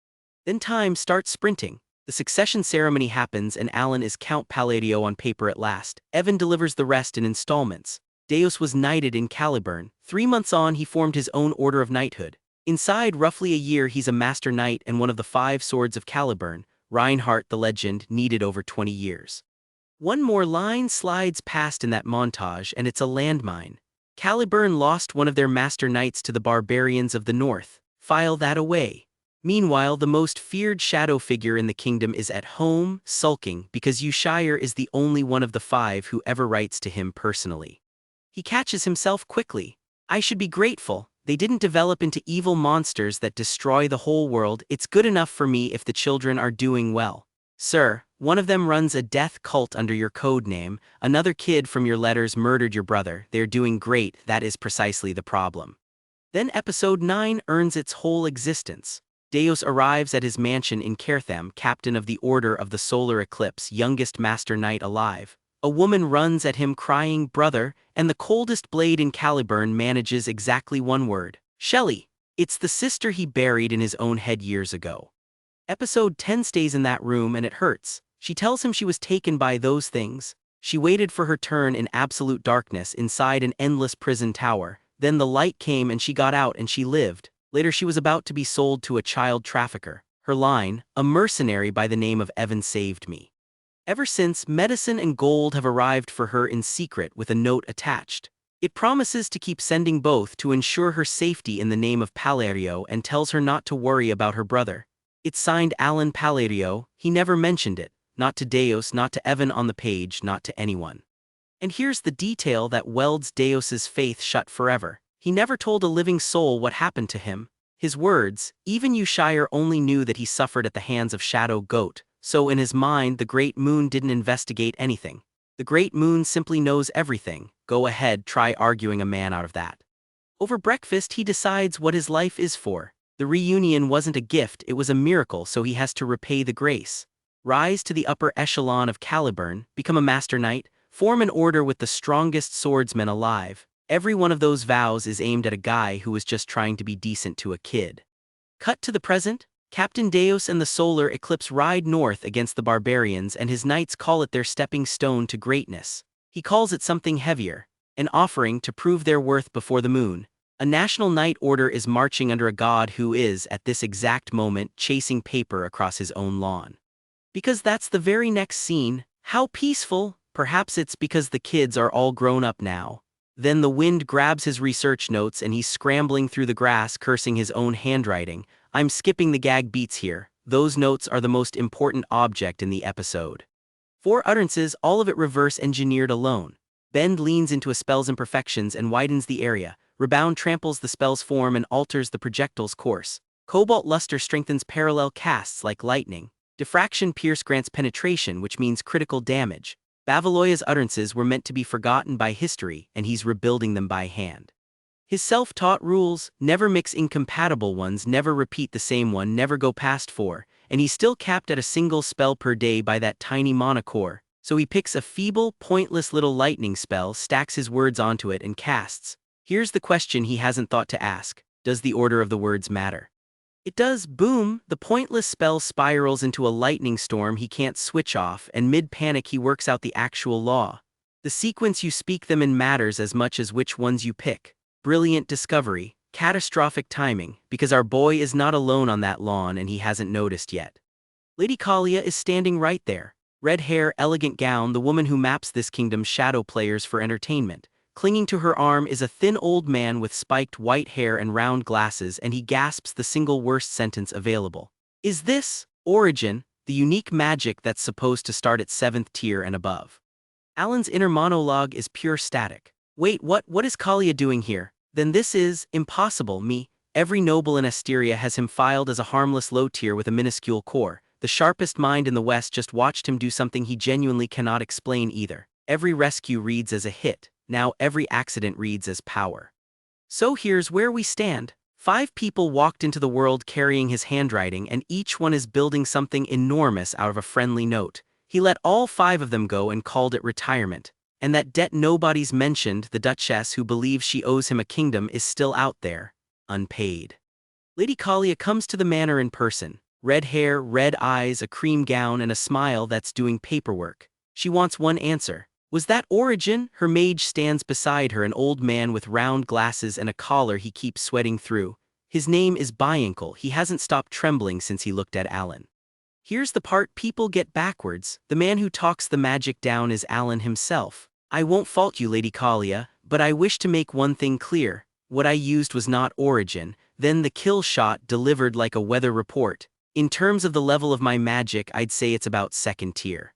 Then time starts sprinting. The succession ceremony happens and Allon is Count Palateo on paper at last. Evan delivers the rest in installments. Deus was knighted in Caliburn. 3 months on, he formed his own order of knighthood. Inside roughly a year, he's a master knight and one of the 5 swords of Caliburn. Reinhardt, the legend, needed over 20 years. One more line slides past in that montage and it's a landmine. Caliburn lost one of their master knights to the barbarians of the north. File that away. Meanwhile, the most feared shadow figure in the kingdom is at home, sulking, because Ushire is the only one of the 5 who ever writes to him personally. He catches himself quickly. I should be grateful. They didn't develop into evil monsters that destroy the whole world. It's good enough for me if the children are doing well. Sir, one of them runs a death cult under your code name. Another kid from your letters murdered your brother. They're doing great. That is precisely the problem. Then episode 9 earns its whole existence. Deus arrives at his mansion in Cartham, captain of the Order of the Solar Eclipse, youngest master knight alive. A woman runs at him crying, brother, and the coldest blade in Caliburn manages exactly 1 word. Shelley. It's the sister he buried in his own head years ago. Episode 10 stays in that room and it hurts. She tells him she was taken by those things. She waited for her turn in absolute darkness inside an endless prison tower. Then the light came and she got out and she lived. Later she was about to be sold to a child trafficker. Her line: a mercenary by the name of Evan saved me. Ever since, medicine and gold have arrived for her in secret with a note attached. It promises to keep sending both to ensure her safety in the name of Palateo and tells her not to worry about her brother. It's signed Allon Palateo. He never mentioned it. Not to Deus, not to Evan on the page, not to anyone. And here's the detail that welds Deus's faith shut forever. He never told a living soul what happened to him. His words: even Ushire only knew that he suffered at the hands of Shadow Goat. So in his mind, the Great Moon didn't investigate anything. The Great Moon simply knows everything. Go ahead, try arguing a man out of that. Over breakfast, he decides what his life is for. The reunion wasn't a gift, it was a miracle, so he has to repay the grace. Rise to the upper echelon of Caliburn, become a master knight, form an order with the strongest swordsmen alive. Every one of those vows is aimed at a guy who was just trying to be decent to a kid. Cut to the present. Captain Deus and the Solar Eclipse ride north against the barbarians, and his knights call it their stepping stone to greatness. He calls it something heavier, an offering to prove their worth before the moon. A national knight order is marching under a god who is, at this exact moment, chasing paper across his own lawn. Because that's the very next scene. How peaceful. Perhaps it's because the kids are all grown up now. Then the wind grabs his research notes and he's scrambling through the grass, cursing his own handwriting. I'm skipping the gag beats here. Those notes are the most important object in the episode. 4 utterances, all of it reverse engineered alone. Bend leans into a spell's imperfections and widens the area. Rebound tramples the spell's form and alters the projectile's course. Cobalt luster strengthens parallel casts like lightning. Diffraction pierce grants penetration, which means critical damage. Bavaloya's utterances were meant to be forgotten by history, and he's rebuilding them by hand. His self-taught rules: never mix incompatible ones, never repeat the same one, never go past 4, and he's still capped at a single spell per day by that tiny monocore. So he picks a feeble, pointless little lightning spell, stacks his words onto it, and casts. Here's the question he hasn't thought to ask. Does the order of the words matter? It does. Boom! The pointless spell spirals into a lightning storm he can't switch off, and mid-panic he works out the actual law. The sequence you speak them in matters as much as which ones you pick. Brilliant discovery, catastrophic timing, because our boy is not alone on that lawn and he hasn't noticed yet. Lady Kalia is standing right there. Red hair, elegant gown, the woman who maps this kingdom's shadow players for entertainment. Clinging to her arm is a thin old man with spiked white hair and round glasses, and he gasps the single worst sentence available. Is this origin, the unique magic that's supposed to start at 7th tier and above? Allon's inner monologue is pure static. Wait, what is Kalia doing here? Then this is impossible. Every noble in Asteria has him filed as a harmless low tier with a minuscule core. The sharpest mind in the West just watched him do something he genuinely cannot explain either. Every rescue reads as a hit. Now every accident reads as power. So here's where we stand. 5 people walked into the world carrying his handwriting, and each one is building something enormous out of a friendly note. He let all 5 of them go and called it retirement. And that debt nobody's mentioned, the Duchess who believes she owes him a kingdom, is still out there, unpaid. Lady Kalia comes to the manor in person. Red hair, red eyes, a cream gown, and a smile that's doing paperwork. She wants one answer. Was that origin? Her mage stands beside her, an old man with round glasses and a collar he keeps sweating through. His name is Biancle. He hasn't stopped trembling since he looked at Allon. Here's the part people get backwards. The man who talks the magic down is Allon himself. I won't fault you, Lady Kalia, but I wish to make one thing clear. What I used was not origin, then the kill shot delivered like a weather report. In terms of the level of my magic, I'd say it's about 2nd tier.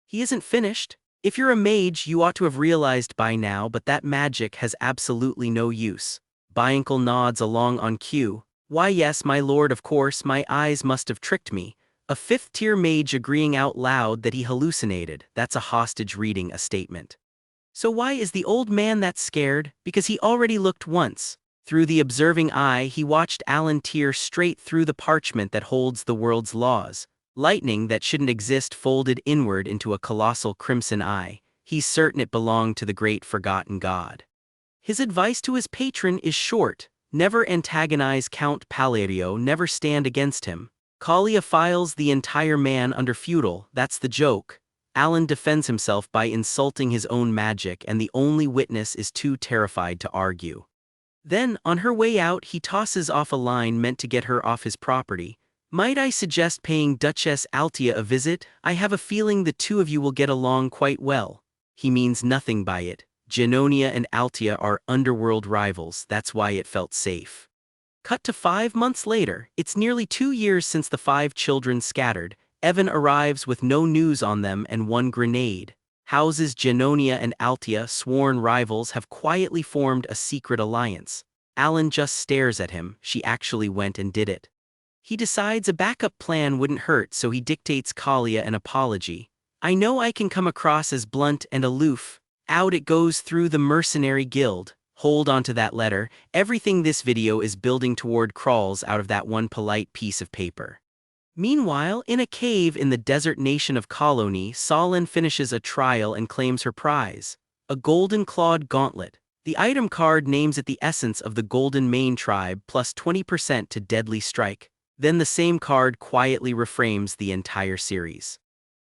He isn't finished. If you're a mage, you ought to have realized by now, but that magic has absolutely no use. Biancle nods along on cue. Why yes, my lord, of course, my eyes must have tricked me. A 5th-tier mage agreeing out loud that he hallucinated. That's a hostage reading a statement. So why is the old man that scared? Because he already looked once. Through the observing eye, he watched Allon tear straight through the parchment that holds the world's laws. Lightning that shouldn't exist folded inward into a colossal crimson eye. He's certain it belonged to the great forgotten god. His advice to his patron is short. Never antagonize Count Palateo, never stand against him. Kalia files the entire man under feudal, that's the joke. Allon defends himself by insulting his own magic, and the only witness is too terrified to argue. Then, on her way out, he tosses off a line meant to get her off his property. Might I suggest paying Duchess Altea a visit? I have a feeling the 2 of you will get along quite well. He means nothing by it. Genonia and Altea are underworld rivals, that's why it felt safe. Cut to 5 months later, it's nearly 2 years since the 5 children scattered. Evan arrives with no news on them and 1 grenade. Houses Genonia and Altea, sworn rivals, have quietly formed a secret alliance. Allon just stares at him. She actually went and did it. He decides a backup plan wouldn't hurt, so he dictates Kalia an apology. I know I can come across as blunt and aloof. Out it goes through the mercenary guild. Hold on to that letter. Everything this video is building toward crawls out of that one polite piece of paper. Meanwhile, in a cave in the desert nation of Colony, Solon finishes a trial and claims her prize. A golden-clawed gauntlet. The item card names it the essence of the Golden Mane tribe plus 20% to deadly strike. Then the same card quietly reframes the entire series.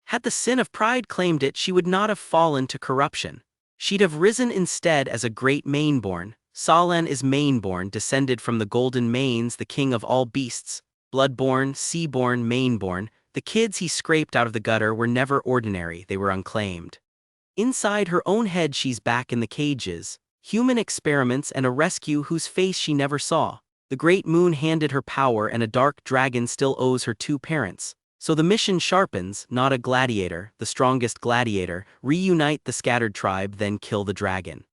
Had the sin of pride claimed it, she would not have fallen to corruption. She'd have risen instead as a great Maneborn. Solon is Maneborn, descended from the Golden Manes, the king of all beasts. Bloodborn, Seaborn, Maneborn. The kids he scraped out of the gutter were never ordinary, they were unclaimed. Inside her own head she's back in the cages. Human experiments and a rescue whose face she never saw. The great moon handed her power, and a dark dragon still owes her 2 parents. So the mission sharpens, not a gladiator, the strongest gladiator, reunite the scattered tribe, then kill the dragon.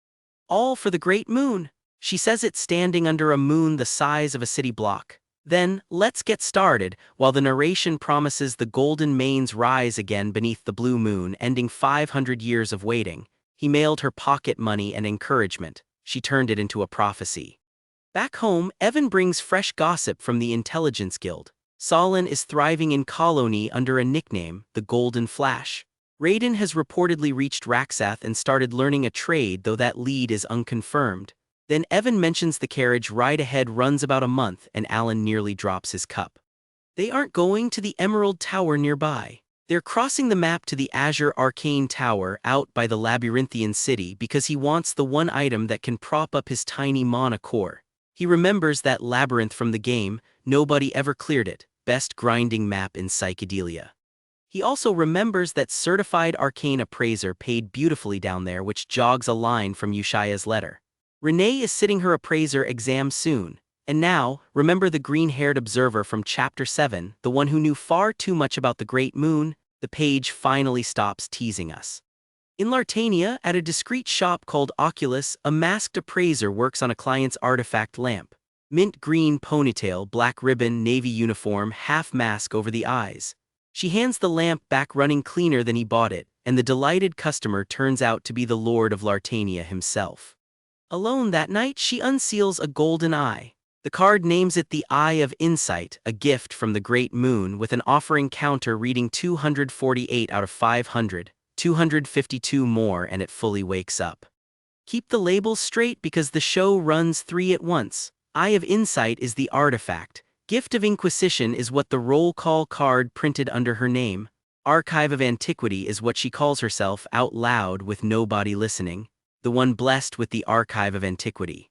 All for the great moon. She says it standing under a moon the size of a city block. Then, let's get started, while the narration promises the golden manes rise again beneath the blue moon, ending 500 years of waiting. He mailed her pocket money and encouragement. She turned it into a prophecy. Back home, Evan brings fresh gossip from the Intelligence Guild. Solon is thriving in Colony under a nickname, the Golden Flash. Raiden has reportedly reached Raxath and started learning a trade, though that lead is unconfirmed. Then Evan mentions the carriage ride ahead runs about a month, and Allon nearly drops his cup. They aren't going to the Emerald Tower nearby. They're crossing the map to the Azure Arcane Tower out by the Labyrinthian City because he wants the one item that can prop up his tiny mana core. He remembers that labyrinth from the game, nobody ever cleared it, best grinding map in Psychedelia. He also remembers that certified arcane appraiser paid beautifully down there, which jogs a line from Yushia's letter. Renee is sitting her appraiser exam soon. And now, remember the green-haired observer from Chapter 7, the one who knew far too much about the Great Moon? The page finally stops teasing us. In Lartania, at a discreet shop called Oculus, a masked appraiser works on a client's artifact lamp. Mint green ponytail, black ribbon, navy uniform, half mask over the eyes. She hands the lamp back running cleaner than he bought it, and the delighted customer turns out to be the Lord of Lartania himself. Alone that night, she unseals a golden eye. The card names it the Eye of Insight, a gift from the Great Moon, with an offering counter reading 248 out of 500, 252 more, and it fully wakes up. Keep the labels straight because the show runs 3 at once. Eye of Insight is the artifact. Gift of Inquisition is what the roll call card printed under her name. Archive of Antiquity is what she calls herself out loud with nobody listening. The one blessed with the Archive of Antiquity.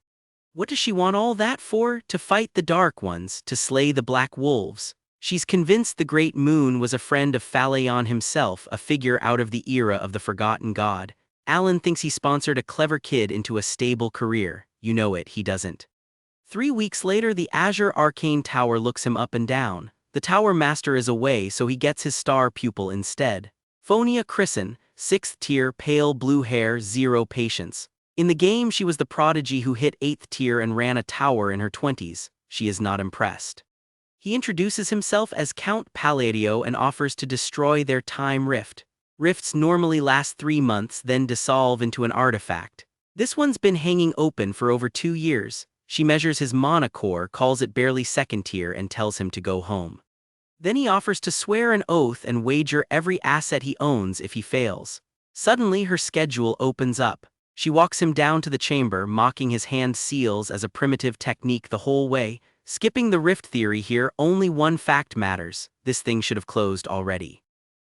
What does she want all that for? To fight the Dark Ones, to slay the Black Wolves. She's convinced the Great Moon was a friend of Phaleon himself, a figure out of the era of the Forgotten God. Allon thinks he sponsored a clever kid into a stable career. You know it, he doesn't. 3 weeks later, the Azure Arcane Tower looks him up and down. The Tower Master is away, so he gets his star pupil instead. Phonia Chrisen, 6th tier, pale blue hair, 0 patience. In the game, she was the prodigy who hit 8th tier and ran a tower in her 20s. She is not impressed. He introduces himself as Count Palateo and offers to destroy their time rift. Rifts normally last 3 months, then dissolve into an artifact. This one's been hanging open for over 2 years. She measures his mana core, calls it barely 2nd tier, and tells him to go home. Then he offers to swear an oath and wager every asset he owns if he fails. Suddenly, her schedule opens up. She walks him down to the chamber, mocking his hand seals as a primitive technique the whole way. Skipping the rift theory here, only one fact matters. This thing should have closed already.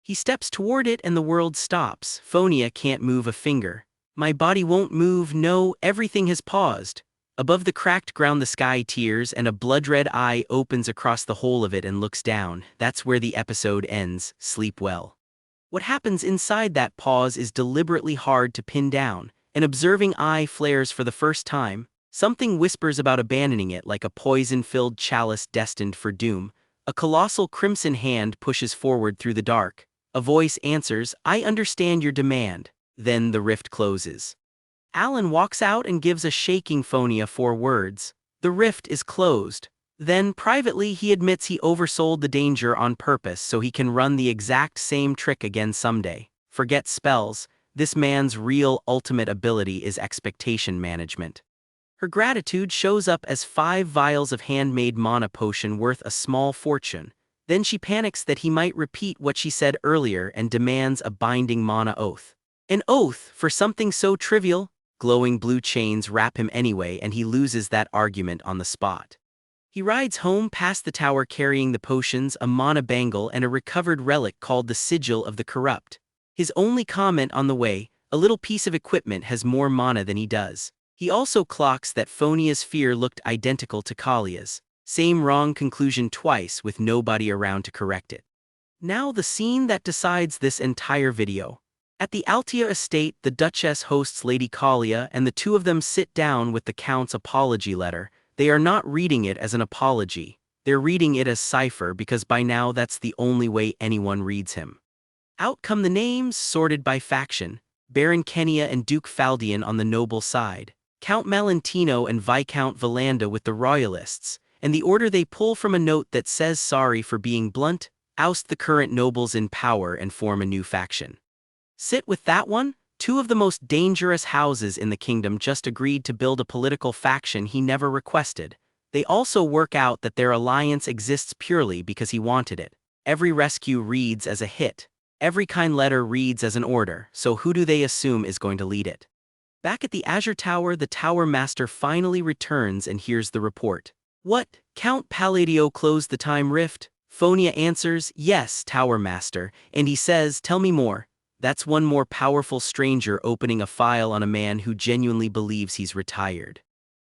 He steps toward it and the world stops. Phonia can't move a finger. My body won't move, no, everything has paused. Above the cracked ground the sky tears and a blood-red eye opens across the whole of it and looks down. That's where the episode ends. Sleep well. What happens inside that pause is deliberately hard to pin down. An observing eye flares for the first time. Something whispers about abandoning it like a poison-filled chalice destined for doom. A colossal crimson hand pushes forward through the dark. A voice answers, I understand your demand. Then the rift closes. Allon walks out and gives a shaking Phonia 4 words. The rift is closed. Then, privately, he admits he oversold the danger on purpose so he can run the exact same trick again someday. Forget spells. This man's real ultimate ability is expectation management. Her gratitude shows up as 5 vials of handmade mana potion worth a small fortune. Then she panics that he might repeat what she said earlier and demands a binding mana oath. An oath for something so trivial? Glowing blue chains wrap him anyway, and he loses that argument on the spot. He rides home past the tower carrying the potions, a mana bangle, and a recovered relic called the Sigil of the Corrupt. His only comment on the way, a little piece of equipment has more mana than he does. He also clocks that Phonia's fear looked identical to Kalia's. Same wrong conclusion twice with nobody around to correct it. Now the scene that decides this entire video. At the Altia estate, the Duchess hosts Lady Kalia and the two of them sit down with the Count's apology letter. They are not reading it as an apology. They're reading it as cipher because by now that's the only way anyone reads him. Out come the names, sorted by faction. Baron Kenia and Duke Faldian on the noble side. Count Malentino and Viscount Valanda with the royalists. And the order they pull from a note that says sorry for being blunt, oust the current nobles in power and form a new faction. Sit with that one? 2 of the most dangerous houses in the kingdom just agreed to build a political faction he never requested. They also work out that their alliance exists purely because he wanted it. Every rescue reads as a hit. Every kind letter reads as an order, so who do they assume is going to lead it? Back at the Azure Tower, the Tower Master finally returns and hears the report. What? Count Palateo closed the time rift? Phonia answers, yes, Tower Master, and he says, tell me more. That's one more powerful stranger opening a file on a man who genuinely believes he's retired.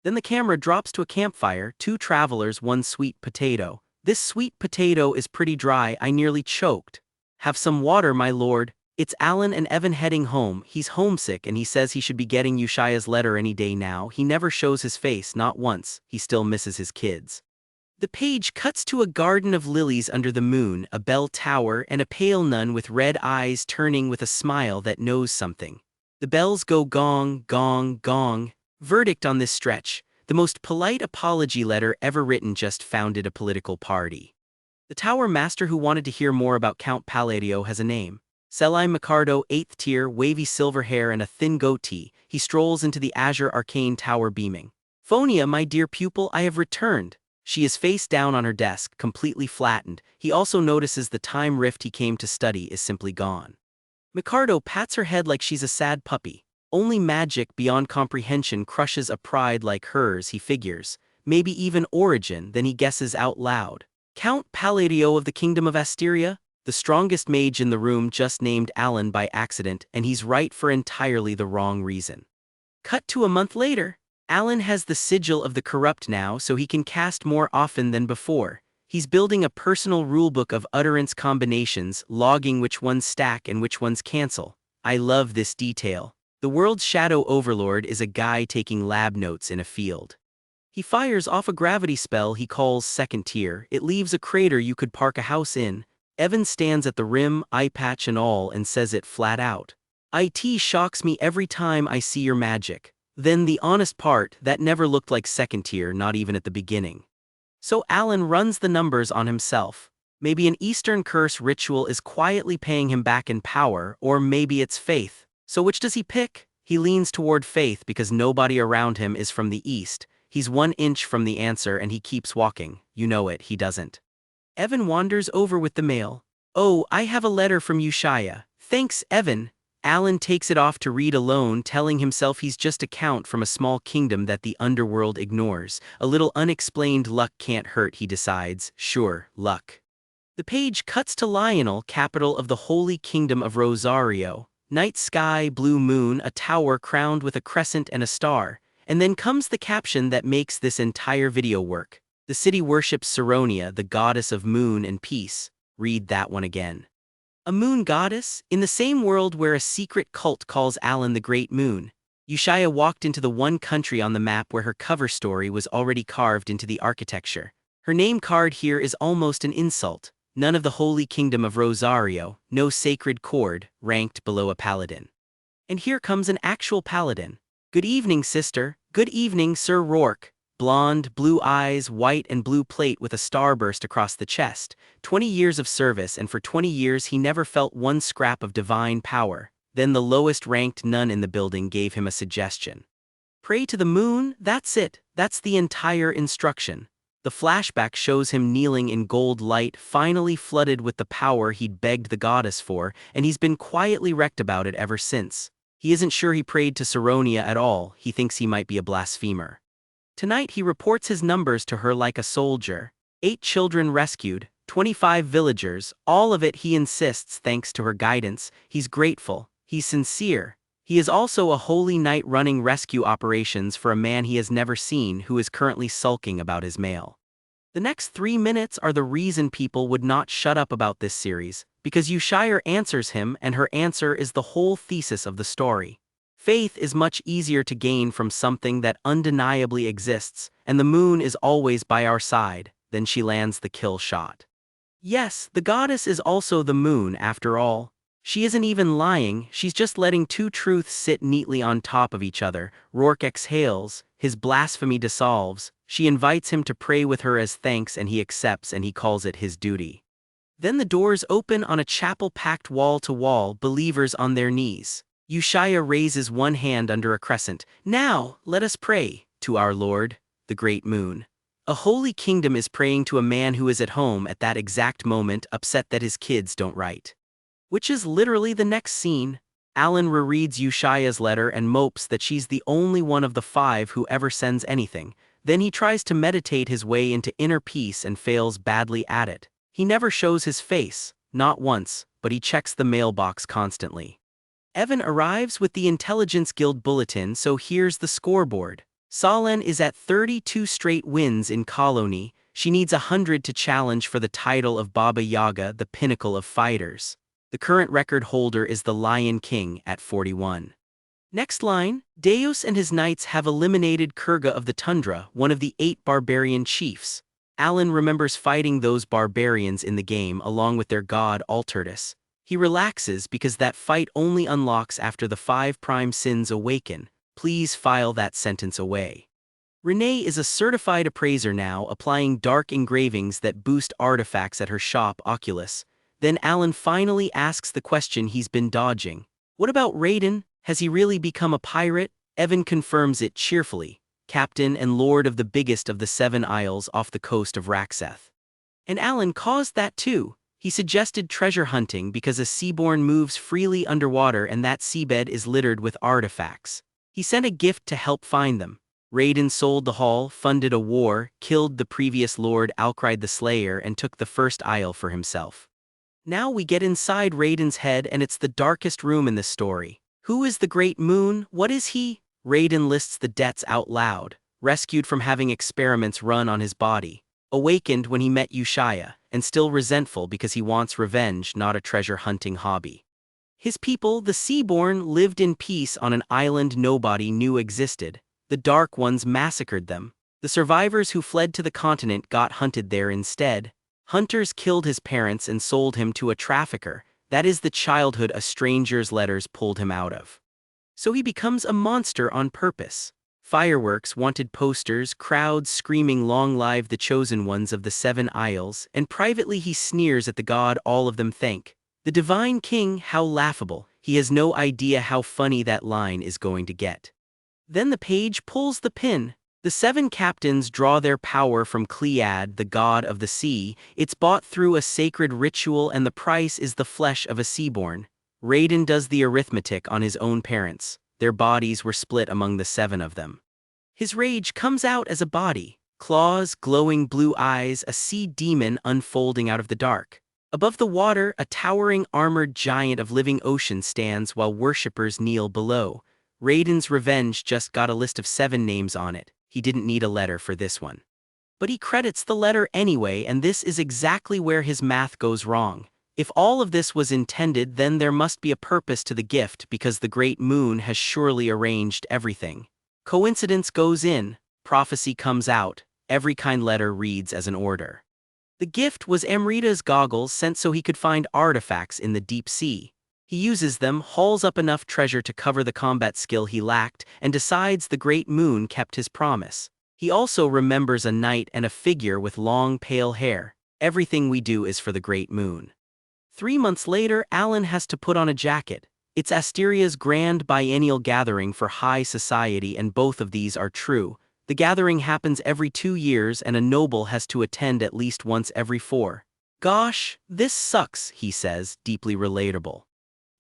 Then the camera drops to a campfire, 2 travelers, 1 sweet potato. This sweet potato is pretty dry, I nearly choked. Have some water, my lord. It's Allon and Evan heading home. He's homesick and he says he should be getting Yushia's letter any day now. He never shows his face, not once. He still misses his kids. The page cuts to a garden of lilies under the moon, a bell tower, and a pale nun with red eyes turning with a smile that knows something. The bells go gong, gong, gong. Verdict on this stretch: the most polite apology letter ever written just founded a political party. The Tower Master who wanted to hear more about Count Palateo has a name. Selai Micardo, 8th tier, wavy silver hair and a thin goatee. He strolls into the Azure Arcane Tower beaming. Phonia, my dear pupil, I have returned. She is face down on her desk, completely flattened. He also notices the time rift he came to study is simply gone. Micardo pats her head like she's a sad puppy. Only magic beyond comprehension crushes a pride like hers, he figures. Maybe even origin, then he guesses out loud. Count Palateo of the Kingdom of Asteria? The strongest mage in the room just named Allon by accident, and he's right for entirely the wrong reason. Cut to a month later. Allon has the sigil of the corrupt now, so he can cast more often than before. He's building a personal rulebook of utterance combinations, logging which ones stack and which ones cancel. I love this detail. The world's shadow overlord is a guy taking lab notes in a field. He fires off a gravity spell he calls second tier. It leaves a crater you could park a house in. Evan stands at the rim, eye patch and all, and says it flat out. IT shocks me every time I see your magic. Then the honest part, that never looked like second tier, not even at the beginning. So Allon runs the numbers on himself. Maybe an Eastern curse ritual is quietly paying him back in power, or maybe it's faith. So which does he pick? He leans toward faith because nobody around him is from the East. He's 1 inch from the answer and he keeps walking. You know it, he doesn't. Evan wanders over with the mail. Oh, I have a letter from Yushia. Thanks, Evan. Allon takes it off to read alone, telling himself he's just a count from a small kingdom that the underworld ignores. A little unexplained luck can't hurt, he decides. Sure, luck. The page cuts to Lionel, capital of the Holy Kingdom of Rosario. Night sky, blue moon, a tower crowned with a crescent and a star. And then comes the caption that makes this entire video work. The city worships Saronia, the goddess of moon and peace. Read that one again. A moon goddess? In the same world where a secret cult calls Allon the Great Moon. Yushia walked into the one country on the map where her cover story was already carved into the architecture. Her name card here is almost an insult. None of the Holy Kingdom of Rosario, no sacred chord, ranked below a paladin. And here comes an actual paladin. Good evening, sister. Good evening, Sir Rourke. Blonde, blue eyes, white and blue plate with a starburst across the chest. 20 years of service, and for 20 years he never felt one scrap of divine power. Then the lowest ranked nun in the building gave him a suggestion. Pray to the moon? That's it. That's the entire instruction. The flashback shows him kneeling in gold light, finally flooded with the power he'd begged the goddess for, and he's been quietly wrecked about it ever since. He isn't sure he prayed to Saronia at all. He thinks he might be a blasphemer. Tonight he reports his numbers to her like a soldier. 8 children rescued, 25 villagers, all of it he insists thanks to her guidance. He's grateful, he's sincere. He is also a holy knight running rescue operations for a man he has never seen who is currently sulking about his mail. The next 3 minutes are the reason people would not shut up about this series, because Yushia answers him and her answer is the whole thesis of the story. Faith is much easier to gain from something that undeniably exists, and the moon is always by our side. Then she lands the kill shot. Yes, the goddess is also the moon after all. She isn't even lying, she's just letting 2 truths sit neatly on top of each other. Rourke exhales, his blasphemy dissolves. She invites him to pray with her as thanks and he accepts, and he calls it his duty. Then the doors open on a chapel packed wall to wall, believers on their knees. Yushia raises one hand under a crescent. Now, let us pray to our Lord, the Great Moon. A holy kingdom is praying to a man who is at home at that exact moment, upset that his kids don't write. Which is literally the next scene. Allon rereads Yushia's letter and mopes that she's the only one of the 5 who ever sends anything. Then he tries to meditate his way into inner peace and fails badly at it. He never shows his face, not once, but he checks the mailbox constantly. Evan arrives with the Intelligence Guild bulletin, so here's the scoreboard. Salen is at 32 straight wins in Colony. She needs 100 to challenge for the title of Baba Yaga, the pinnacle of fighters. The current record holder is the Lion King at 41. Next line, Deus and his knights have eliminated Kurga of the Tundra, one of the 8 barbarian chiefs. Allon remembers fighting those barbarians in the game along with their god Altertus. He relaxes because that fight only unlocks after the 5 prime sins awaken. Please file that sentence away. Renee is a certified appraiser now, applying dark engravings that boost artifacts at her shop Oculus. Then Allon finally asks the question he's been dodging. What about Raiden? Has he really become a pirate? Evan confirms it cheerfully, captain and lord of the biggest of the 7 isles off the coast of Rakseth. And Allon caused that too. He suggested treasure hunting because a seaborn moves freely underwater and that seabed is littered with artifacts. He sent a gift to help find them. Raiden sold the haul, funded a war, killed the previous lord Alcride the Slayer and took the first isle for himself. Now we get inside Raiden's head and it's the darkest room in this story. Who is the Great Moon? What is he? Raiden lists the debts out loud. Rescued from having experiments run on his body. Awakened when he met Yushia, and still resentful because he wants revenge, not a treasure hunting hobby. His people, the Seaborn, lived in peace on an island nobody knew existed. The Dark Ones massacred them. The survivors who fled to the continent got hunted there instead. Hunters killed his parents and sold him to a trafficker. That is the childhood a stranger's letters pulled him out of. So he becomes a monster on purpose. Fireworks, wanted posters, crowds screaming long live the chosen ones of the 7 isles, and privately he sneers at the god all of them thank. The divine king, how laughable. He has no idea how funny that line is going to get. Then the page pulls the pin. The 7 captains draw their power from Clead, the god of the sea. It's bought through a sacred ritual and the price is the flesh of a seaborn. Raiden does the arithmetic on his own parents. Their bodies were split among the 7 of them. His rage comes out as a body. Claws, glowing blue eyes, a sea demon unfolding out of the dark. Above the water, a towering armored giant of living ocean stands while worshippers kneel below. Raiden's revenge just got a list of 7 names on it. He didn't need a letter for this one. But he credits the letter anyway, and this is exactly where his math goes wrong. If all of this was intended, then there must be a purpose to the gift because the Great Moon has surely arranged everything. Coincidence goes in, prophecy comes out, every kind letter reads as an order. The gift was Amrita's goggles sent so he could find artifacts in the deep sea. He uses them, hauls up enough treasure to cover the combat skill he lacked, and decides the Great Moon kept his promise. He also remembers a knight and a figure with long pale hair. Everything we do is for the Great Moon. 3 months later, Allon has to put on a jacket. It's Asteria's grand biennial gathering for high society, and both of these are true. The gathering happens every 2 years and a noble has to attend at least once every 4. Gosh, this sucks, he says, deeply relatable.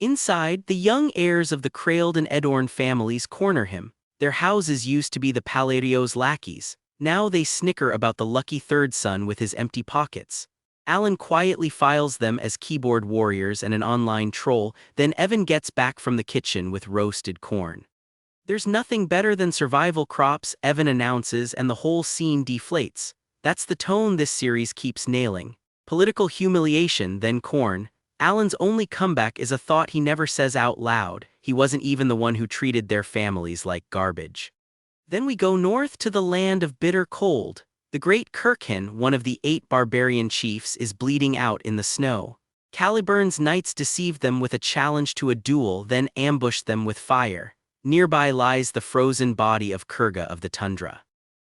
Inside, the young heirs of the Krailed and Edorn families corner him. Their houses used to be the Palateo's lackeys. Now they snicker about the lucky 3rd son with his empty pockets. Allon quietly files them as keyboard warriors and an online troll, then Evan gets back from the kitchen with roasted corn. There's nothing better than survival crops, Evan announces, and the whole scene deflates. That's the tone this series keeps nailing. Political humiliation, then corn. Allon's only comeback is a thought he never says out loud. He wasn't even the one who treated their families like garbage. Then we go north to the land of bitter cold. The great Kirkin, one of the 8 barbarian chiefs, is bleeding out in the snow. Caliburn's knights deceive them with a challenge to a duel, then ambush them with fire. Nearby lies the frozen body of Kurga of the Tundra.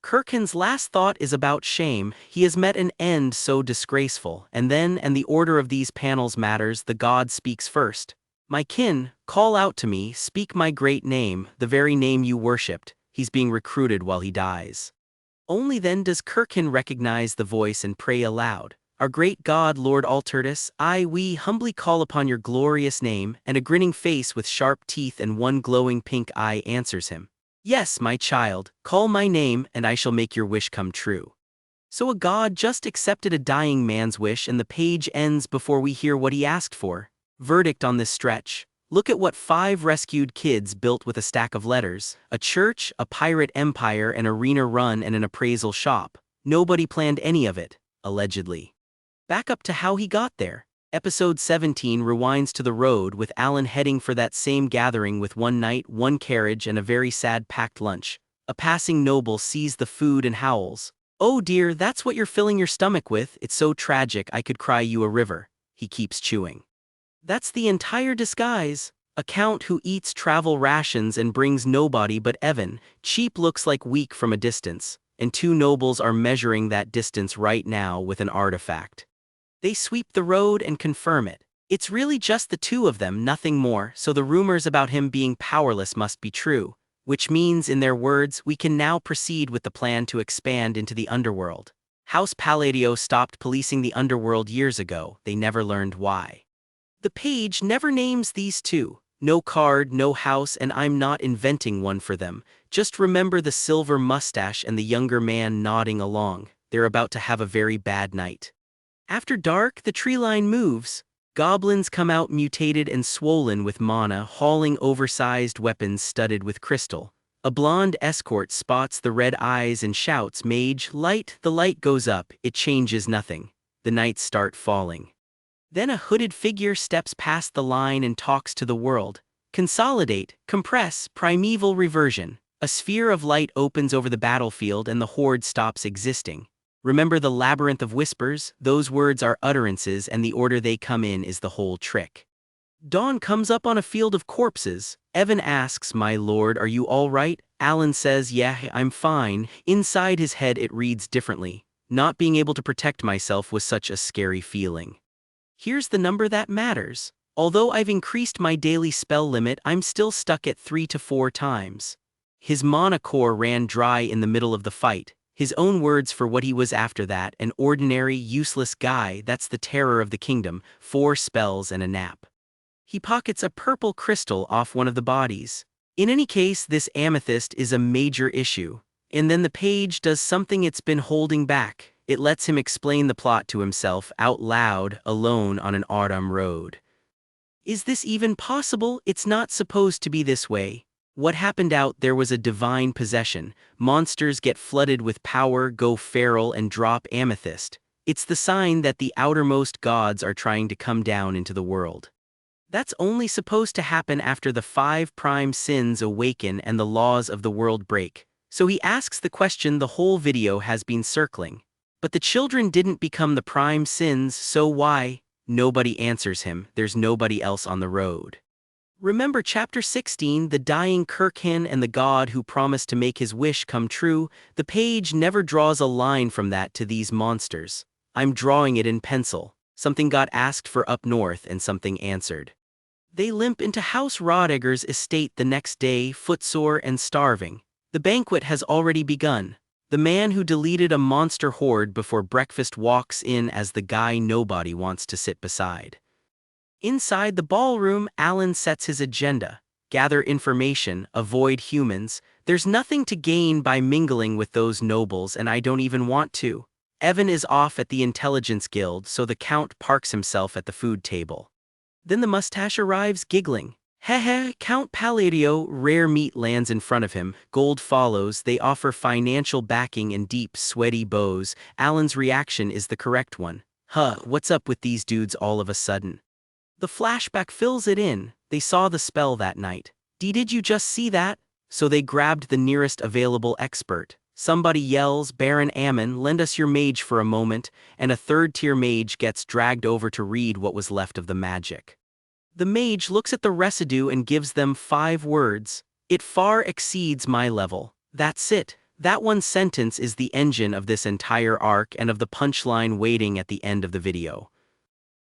Kirkin's last thought is about shame. He has met an end so disgraceful, and the order of these panels matters. The god speaks first. My kin, call out to me, speak my great name, the very name you worshipped. He's being recruited while he dies. Only then does Kirkin recognize the voice and pray aloud. Our great God, Lord Altertus, we humbly call upon your glorious name, and a grinning face with sharp teeth and one glowing pink eye answers him. Yes, my child, call my name, and I shall make your wish come true. So a god just accepted a dying man's wish, and the page ends before we hear what he asked for. Verdict on this stretch. Look at what 5 rescued kids built with a stack of letters: a church, a pirate empire, an arena run, and an appraisal shop. Nobody planned any of it, allegedly. Back up to how he got there. Episode 17 rewinds to the road, with Allon heading for that same gathering with one knight, one carriage, and a very sad packed lunch. A passing noble sees the food and howls. "Oh dear, that's what you're filling your stomach with. It's so tragic I could cry you a river." He keeps chewing. That's the entire disguise. A count who eats travel rations and brings nobody but Evan. Cheap looks like weak from a distance, and 2 nobles are measuring that distance right now with an artifact. They sweep the road and confirm it. It's really just the 2 of them, nothing more, so the rumors about him being powerless must be true, which means, in their words, we can now proceed with the plan to expand into the underworld. House Palateo stopped policing the underworld years ago. They never learned why. The page never names these 2. No card, no house, and I'm not inventing one for them. Just remember the silver mustache and the younger man nodding along. They're about to have a very bad night. After dark, the tree line moves. Goblins come out mutated and swollen with mana, hauling oversized weapons studded with crystal. A blonde escort spots the red eyes and shouts, "Mage, light!" The light goes up, it changes nothing. The knights start falling. Then a hooded figure steps past the line and talks to the world. Consolidate, compress, primeval reversion. A sphere of light opens over the battlefield and the horde stops existing. Remember the labyrinth of whispers? Those words are utterances, and the order they come in is the whole trick. Dawn comes up on a field of corpses. Evan asks, "My lord, are you all right?" Allon says, "Yeah, I'm fine." Inside his head it reads differently. Not being able to protect myself was such a scary feeling. Here's the number that matters. Although I've increased my daily spell limit, I'm still stuck at 3 to 4 times. His mana core ran dry in the middle of the fight. His own words for what he was after that: an ordinary, useless guy. That's the terror of the kingdom. 4 spells and a nap. He pockets a purple crystal off one of the bodies. In any case, this amethyst is a major issue. And then the page does something it's been holding back. It lets him explain the plot to himself, out loud, alone on an autumn road. Is this even possible? It's not supposed to be this way. What happened out there was a divine possession. Monsters get flooded with power, go feral, and drop amethyst. It's the sign that the outermost gods are trying to come down into the world. That's only supposed to happen after the 5 prime sins awaken and the laws of the world break. So he asks the question the whole video has been circling. But the children didn't become the prime sins, so why? Nobody answers him. There's nobody else on the road. Remember chapter 16, the dying Kirkhin and the god who promised to make his wish come true? The page never draws a line from that to these monsters. I'm drawing it in pencil. Something got asked for up north and something answered. They limp into House Rodegger's estate the next day, footsore and starving. The banquet has already begun. The man who deleted a monster horde before breakfast walks in as the guy nobody wants to sit beside. Inside the ballroom, Allon sets his agenda. Gather information, avoid humans. There's nothing to gain by mingling with those nobles, and I don't even want to. Evan is off at the Intelligence Guild, so the Count parks himself at the food table. Then the mustache arrives, giggling. Heh, Count Palateo. Rare meat lands in front of him. Gold follows. They offer financial backing and deep, sweaty bows. Allon's reaction is the correct one. What's up with these dudes all of a sudden? The flashback fills it in. They saw the spell that night. Did you just see that? So they grabbed the nearest available expert. Somebody yells, "Baron Ammon, lend us your mage for a moment," and a 3rd-tier mage gets dragged over to read what was left of the magic. The mage looks at the residue and gives them 5 words. "It far exceeds my level." That's it. That one sentence is the engine of this entire arc and of the punchline waiting at the end of the video.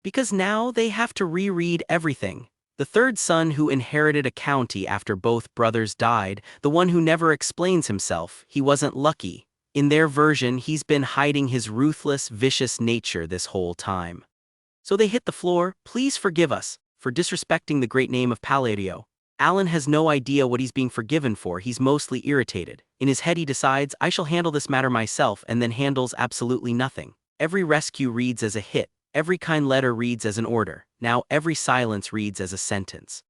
Because now they have to reread everything. The 3rd son who inherited a county after both brothers died, the one who never explains himself, he wasn't lucky. In their version, he's been hiding his ruthless, vicious nature this whole time. So they hit the floor. Please forgive us for disrespecting the great name of Palateo. Allon has no idea what he's being forgiven for. He's mostly irritated. In his head he decides, I shall handle this matter myself, and then handles absolutely nothing. Every rescue reads as a hit. Every kind letter reads as an order. Now every silence reads as a sentence.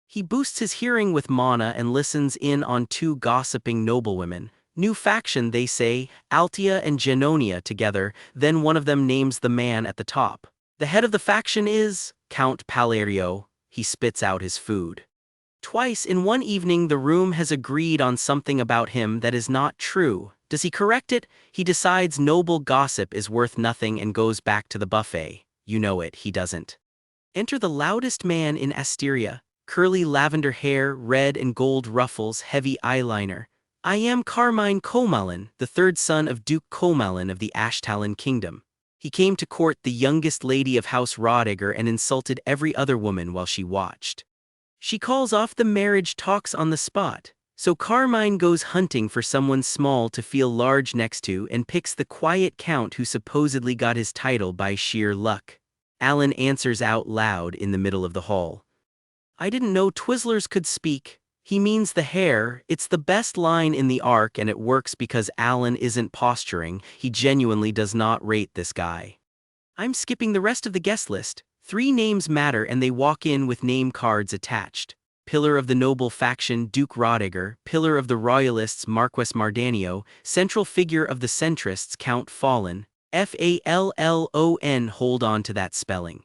He boosts his hearing with mana and listens in on two gossiping noblewomen. New faction, they say, Altia and Genonia together. Then one of them names the man at the top. The head of the faction is Count Palateo. He spits out his food. Twice in one evening the room has agreed on something about him that is not true. Does he correct it? He decides noble gossip is worth nothing and goes back to the buffet. You know it, he doesn't. Enter the loudest man in Asteria. Curly lavender hair, red and gold ruffles, heavy eyeliner. I am Carmine Comalin, the third son of Duke Comalin of the Ashtalon Kingdom. He came to court the youngest lady of House Rodiger and insulted every other woman while she watched. She calls off the marriage talks on the spot. So Carmine goes hunting for someone small to feel large next to and picks the quiet count who supposedly got his title by sheer luck. Allon answers out loud in the middle of the hall. I didn't know Twizzlers could speak. He means the hair. It's the best line in the arc, and it works because Allon isn't posturing. He genuinely does not rate this guy. I'm skipping the rest of the guest list. 3 names matter and they walk in with name cards attached. Pillar of the noble faction Duke Rodiger, pillar of the royalists Marquess Mardanio, central figure of the centrists Count Fallen, Fallon, hold on to that spelling.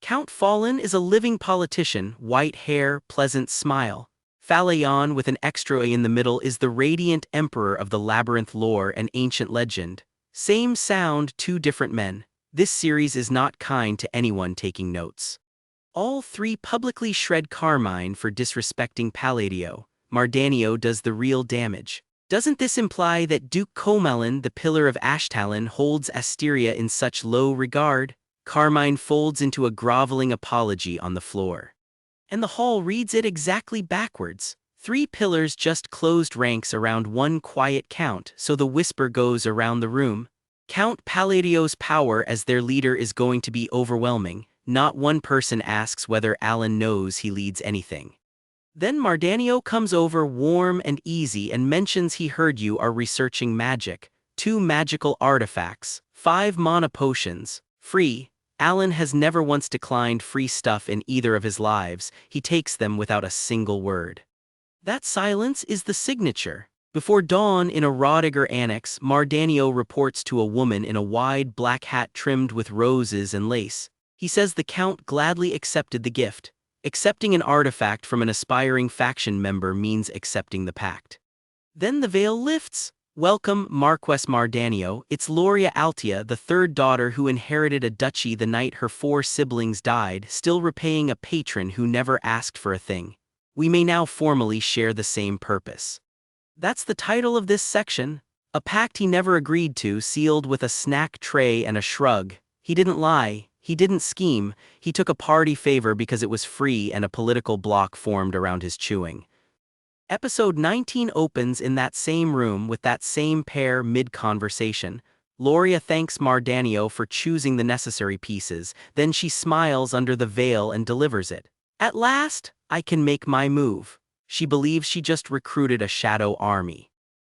Count Fallen is a living politician, white hair, pleasant smile. Phaleon with an extra A in the middle is the radiant emperor of the labyrinth lore and ancient legend. Same sound, 2 different men. This series is not kind to anyone taking notes. All 3 publicly shred Carmine for disrespecting Palateo. Mardanio does the real damage. Doesn't this imply that Duke Comalin, the pillar of Ashtalon, holds Asteria in such low regard? Carmine folds into a groveling apology on the floor. And the hall reads it exactly backwards. 3 pillars just closed ranks around one quiet count, so the whisper goes around the room. Count Palateo's power as their leader is going to be overwhelming. Not one person asks whether Allon knows he leads anything. Then Mardanio comes over warm and easy and mentions he heard you are researching magic. 2 magical artifacts, 5 mana potions, free. Allon has never once declined free stuff in either of his lives. He takes them without a single word. That silence is the signature. Before dawn in a Rodiger annex, Mardanio reports to a woman in a wide black hat trimmed with roses and lace. He says the count gladly accepted the gift. Accepting an artifact from an aspiring faction member means accepting the pact. Then the veil lifts. Welcome, Marquess Mardanio. It's Loria Altia, the 3rd daughter who inherited a duchy the night her 4 siblings died, still repaying a patron who never asked for a thing. We may now formally share the same purpose. That's the title of this section. A pact he never agreed to, sealed with a snack tray and a shrug. He didn't lie. He didn't scheme. He took a party favor because it was free and a political bloc formed around his chewing. Episode 19 opens in that same room with that same pair mid-conversation. Loria thanks Mardanio for choosing the necessary pieces, then she smiles under the veil and delivers it. At last, I can make my move. She believes she just recruited a shadow army.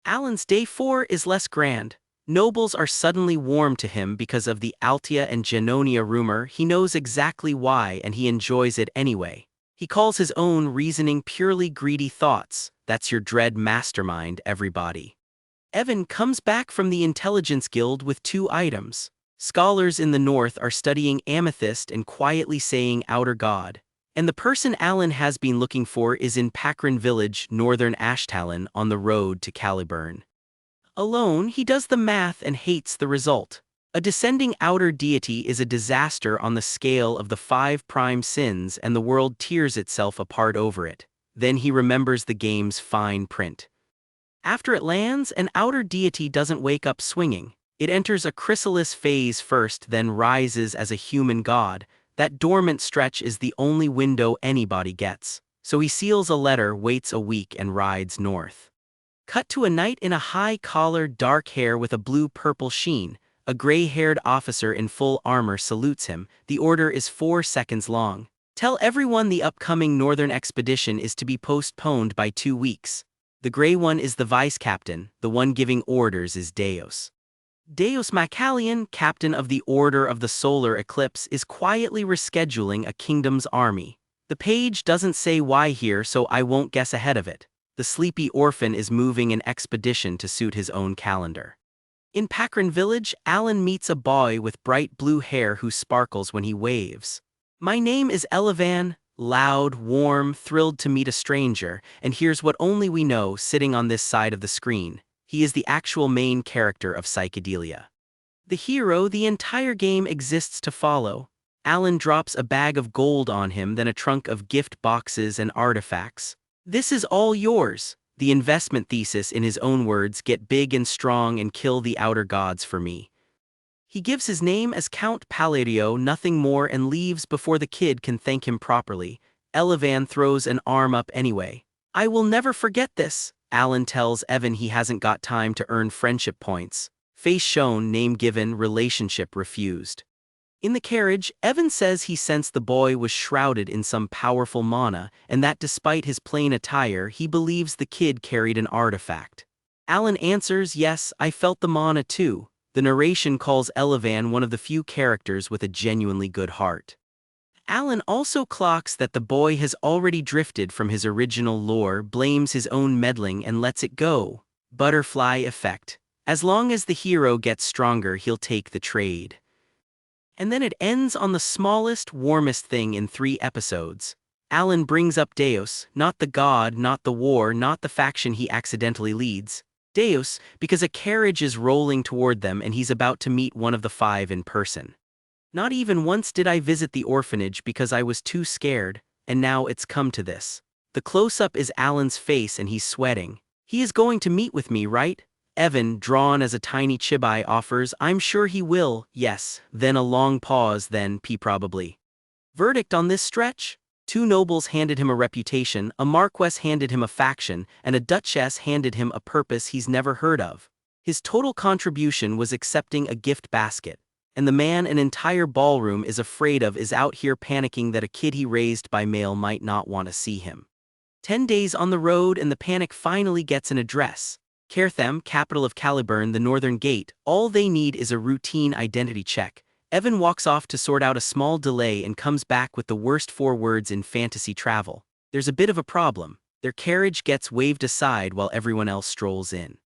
Allon's day 4 is less grand. Nobles are suddenly warm to him because of the Altia and Genonia rumor. He knows exactly why and he enjoys it anyway. He calls his own reasoning purely greedy thoughts. That's your dread mastermind, everybody. Evan comes back from the Intelligence Guild with 2 items. Scholars in the north are studying amethyst and quietly saying outer god. And the person Allon has been looking for is in Patron Village, northern Ashtalon, on the road to Caliburn. Alone, he does the math and hates the result. A descending outer deity is a disaster on the scale of the 5 prime sins and the world tears itself apart over it. Then he remembers the game's fine print. After it lands, an outer deity doesn't wake up swinging. It enters a chrysalis phase first, then rises as a human god. That dormant stretch is the only window anybody gets. So he seals a letter, waits a week, and rides north. Cut to a knight in a high-collared dark hair with a blue-purple sheen. A gray-haired officer in full armor salutes him. The order is 4 seconds long. Tell everyone the upcoming northern expedition is to be postponed by 2 weeks. The gray one is the vice-captain, the one giving orders is Deus. Deus Macallion, captain of the Order of the Solar Eclipse, is quietly rescheduling a kingdom's army. The page doesn't say why here, so I won't guess ahead of it. The sleepy orphan is moving an expedition to suit his own calendar. In Patron village, Allon meets a boy with bright blue hair who sparkles when he waves. My name is Elavan, loud, warm, thrilled to meet a stranger, and here's what only we know sitting on this side of the screen. He is the actual main character of Psychedelia. The hero the entire game exists to follow. Allon drops a bag of gold on him, then a trunk of gift boxes and artifacts. This is all yours. The investment thesis, in his own words, get big and strong and kill the outer gods for me. He gives his name as Count Palateo, nothing more, and leaves before the kid can thank him properly. Elavan throws an arm up anyway. I will never forget this. Allon tells Evan he hasn't got time to earn friendship points. Face shown, name given, relationship refused. In the carriage, Evan says he sensed the boy was shrouded in some powerful mana, and that despite his plain attire, he believes the kid carried an artifact. Allon answers, yes, I felt the mana too. The narration calls Elavan one of the few characters with a genuinely good heart. Allon also clocks that the boy has already drifted from his original lore, blames his own meddling and lets it go. Butterfly effect. As long as the hero gets stronger, he'll take the trade. And then it ends on the smallest, warmest thing in 3 episodes. Allon brings up Deus, not the god, not the war, not the faction he accidentally leads. Deus, because a carriage is rolling toward them and he's about to meet one of the 5 in person. Not even once did I visit the orphanage because I was too scared, and now it's come to this. The close-up is Allon's face and he's sweating. He is going to meet with me, right? Evan, drawn as a tiny chibi, offers, I'm sure he will, yes. Then a long pause, then probably. Verdict on this stretch? 2 nobles handed him a reputation, a marquess handed him a faction, and a duchess handed him a purpose he's never heard of. His total contribution was accepting a gift basket. And the man an entire ballroom is afraid of is out here panicking that a kid he raised by mail might not want to see him. 10 days on the road and the panic finally gets an address. Carthem, capital of Caliburn, the northern gate. All they need is a routine identity check. Evan walks off to sort out a small delay and comes back with the worst 4 words in fantasy travel. There's a bit of a problem. Their carriage gets waved aside while everyone else strolls in.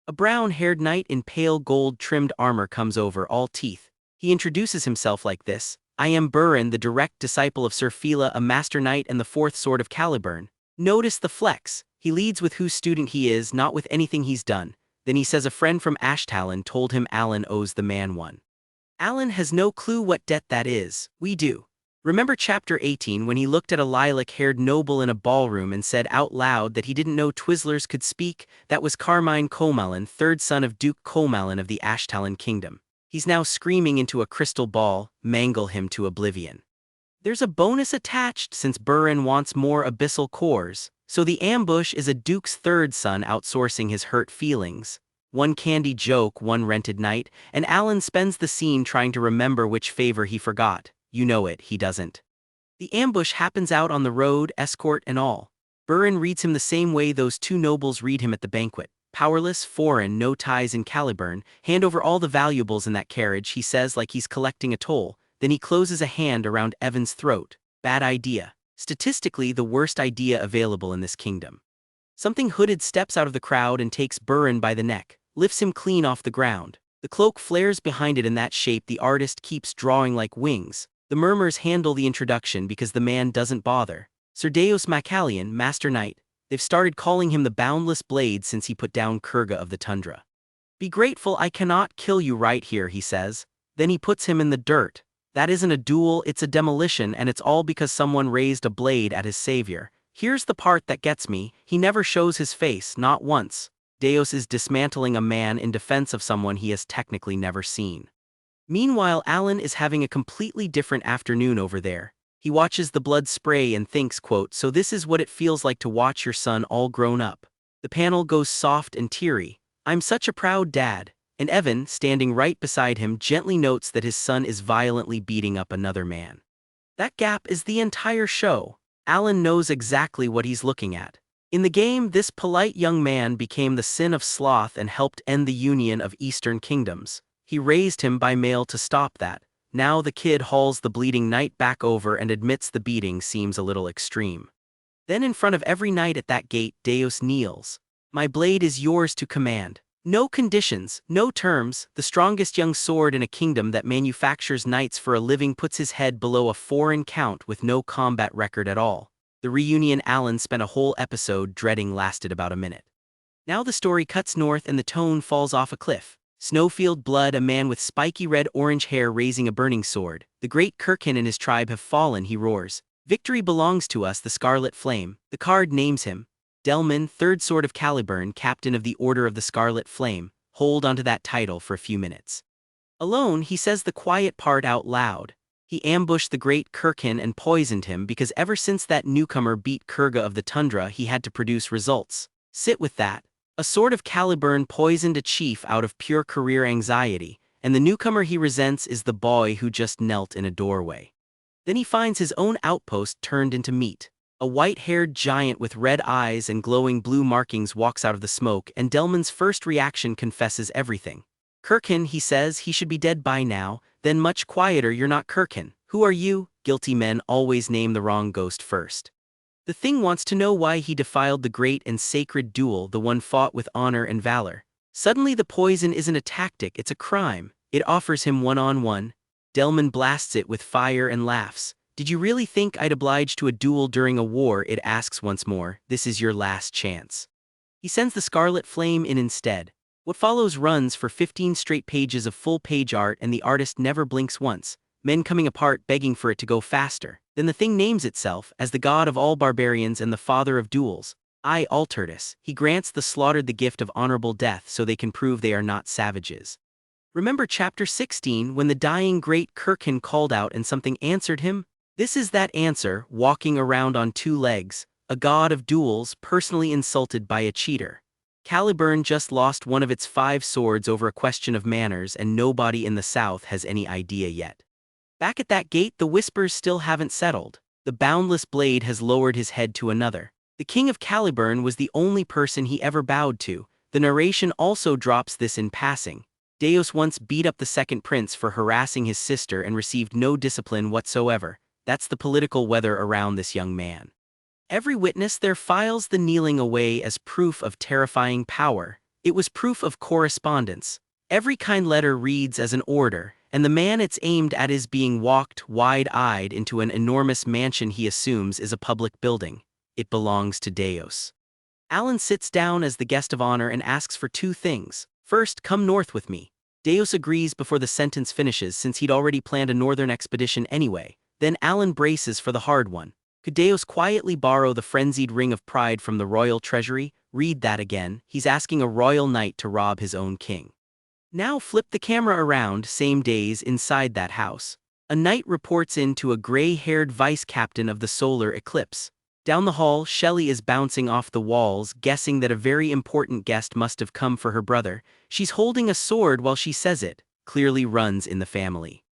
A brown-haired knight in pale gold-trimmed armor comes over, all teeth. He introduces himself like this. I am Burin, the direct disciple of Sir Fila, a master knight and the 4th sword of Caliburn. Notice the flex. He leads with whose student he is, not with anything he's done. Then he says a friend from Ashtalon told him Allon owes the man one. Allon has no clue what debt that is. We do. Remember chapter 18 when he looked at a lilac-haired noble in a ballroom and said out loud that he didn't know Twizzlers could speak? That was Carmine Comalin, 3rd son of Duke Comalin of the Ashtalon kingdom. He's now screaming into a crystal ball, mangle him to oblivion. There's a bonus attached since Burin wants more abyssal cores, so the ambush is a duke's 3rd son outsourcing his hurt feelings. One candy joke, one rented night, and Allon spends the scene trying to remember which favor he forgot. You know it, he doesn't. The ambush happens out on the road, escort and all. Burin reads him the same way those 2 nobles read him at the banquet. Powerless, foreign, no ties in Caliburn, hand over all the valuables in that carriage, he says like he's collecting a toll. Then he closes a hand around Evan's throat. Bad idea. Statistically, the worst idea available in this kingdom. Something hooded steps out of the crowd and takes Burin by the neck, lifts him clean off the ground. The cloak flares behind it in that shape the artist keeps drawing like wings. The murmurs handle the introduction because the man doesn't bother. Sir Deus Macallion, Master Knight. They've started calling him the Boundless Blade since he put down Kurga of the Tundra. Be grateful I cannot kill you right here, he says. Then he puts him in the dirt. That isn't a duel, it's a demolition, and it's all because someone raised a blade at his savior. Here's the part that gets me. He never shows his face, not once. Deus is dismantling a man in defense of someone he has technically never seen. Meanwhile, Allon is having a completely different afternoon over there. He watches the blood spray and thinks, quote, so this is what it feels like to watch your son all grown up. The panel goes soft and teary. I'm such a proud dad. And Evan, standing right beside him, gently notes that his son is violently beating up another man. That gap is the entire show. Allon knows exactly what he's looking at. In the game, this polite young man became the sin of sloth and helped end the union of Eastern kingdoms. He raised him by mail to stop that. Now the kid hauls the bleeding knight back over and admits the beating seems a little extreme. Then in front of every knight at that gate, Deus kneels. My blade is yours to command. No conditions, no terms. The strongest young sword in a kingdom that manufactures knights for a living puts his head below a foreign count with no combat record at all. The reunion Allon spent a whole episode dreading lasted about a minute. Now the story cuts north and the tone falls off a cliff. Snowfield blood, a man with spiky red-orange hair raising a burning sword. The great Kirkin and his tribe have fallen, he roars. Victory belongs to us, the Scarlet Flame. The card names him. Delman, Third Sword of Caliburn, Captain of the Order of the Scarlet Flame. Hold onto that title for a few minutes. Alone, he says the quiet part out loud. He ambushed the great Kirkin and poisoned him because ever since that newcomer beat Kurga of the Tundra he had to produce results. Sit with that. A sword of Caliburn poisoned a chief out of pure career anxiety, and the newcomer he resents is the boy who just knelt in a doorway. Then he finds his own outpost turned into meat. A white-haired giant with red eyes and glowing blue markings walks out of the smoke, and Delman's first reaction confesses everything. Kirkin, he says, he should be dead by now. Then much quieter, you're not Kirkin. Who are you? Guilty men always name the wrong ghost first. The thing wants to know why he defiled the great and sacred duel, the one fought with honor and valor. Suddenly the poison isn't a tactic, it's a crime. It offers him one-on-one. Delman blasts it with fire and laughs. Did you really think I'd oblige to a duel during a war? It asks once more. This is your last chance. He sends the Scarlet Flame in instead. What follows runs for 15 straight pages of full-page art, and the artist never blinks once, men coming apart begging for it to go faster. Then the thing names itself as the god of all barbarians and the father of duels. I, Altertus. He grants the slaughtered the gift of honorable death so they can prove they are not savages. Remember chapter 16 when the dying great Kirkin called out and something answered him? This is that answer, walking around on two legs, a god of duels personally insulted by a cheater. Caliburn just lost one of its 5 swords over a question of manners, and nobody in the south has any idea yet. Back at that gate, the whispers still haven't settled. The boundless blade has lowered his head to another. The king of Caliburn was the only person he ever bowed to. The narration also drops this in passing. Deus once beat up the second prince for harassing his sister and received no discipline whatsoever. That's the political weather around this young man. Every witness there files the kneeling away as proof of terrifying power. It was proof of correspondence. Every kind letter reads as an order, and the man it's aimed at is being walked wide-eyed into an enormous mansion he assumes is a public building. It belongs to Deus. Allon sits down as the guest of honor and asks for 2 things. First, come north with me. Deus agrees before the sentence finishes since he'd already planned a northern expedition anyway. Then Allon braces for the hard one. Could Deus quietly borrow the frenzied ring of pride from the royal treasury? Read that again. He's asking a royal knight to rob his own king. Now flip the camera around, same days inside that house. A knight reports in to a gray-haired vice-captain of the solar eclipse. Down the hall, Shelley is bouncing off the walls, guessing that a very important guest must have come for her brother. She's holding a sword while she says it. Clearly runs in the family.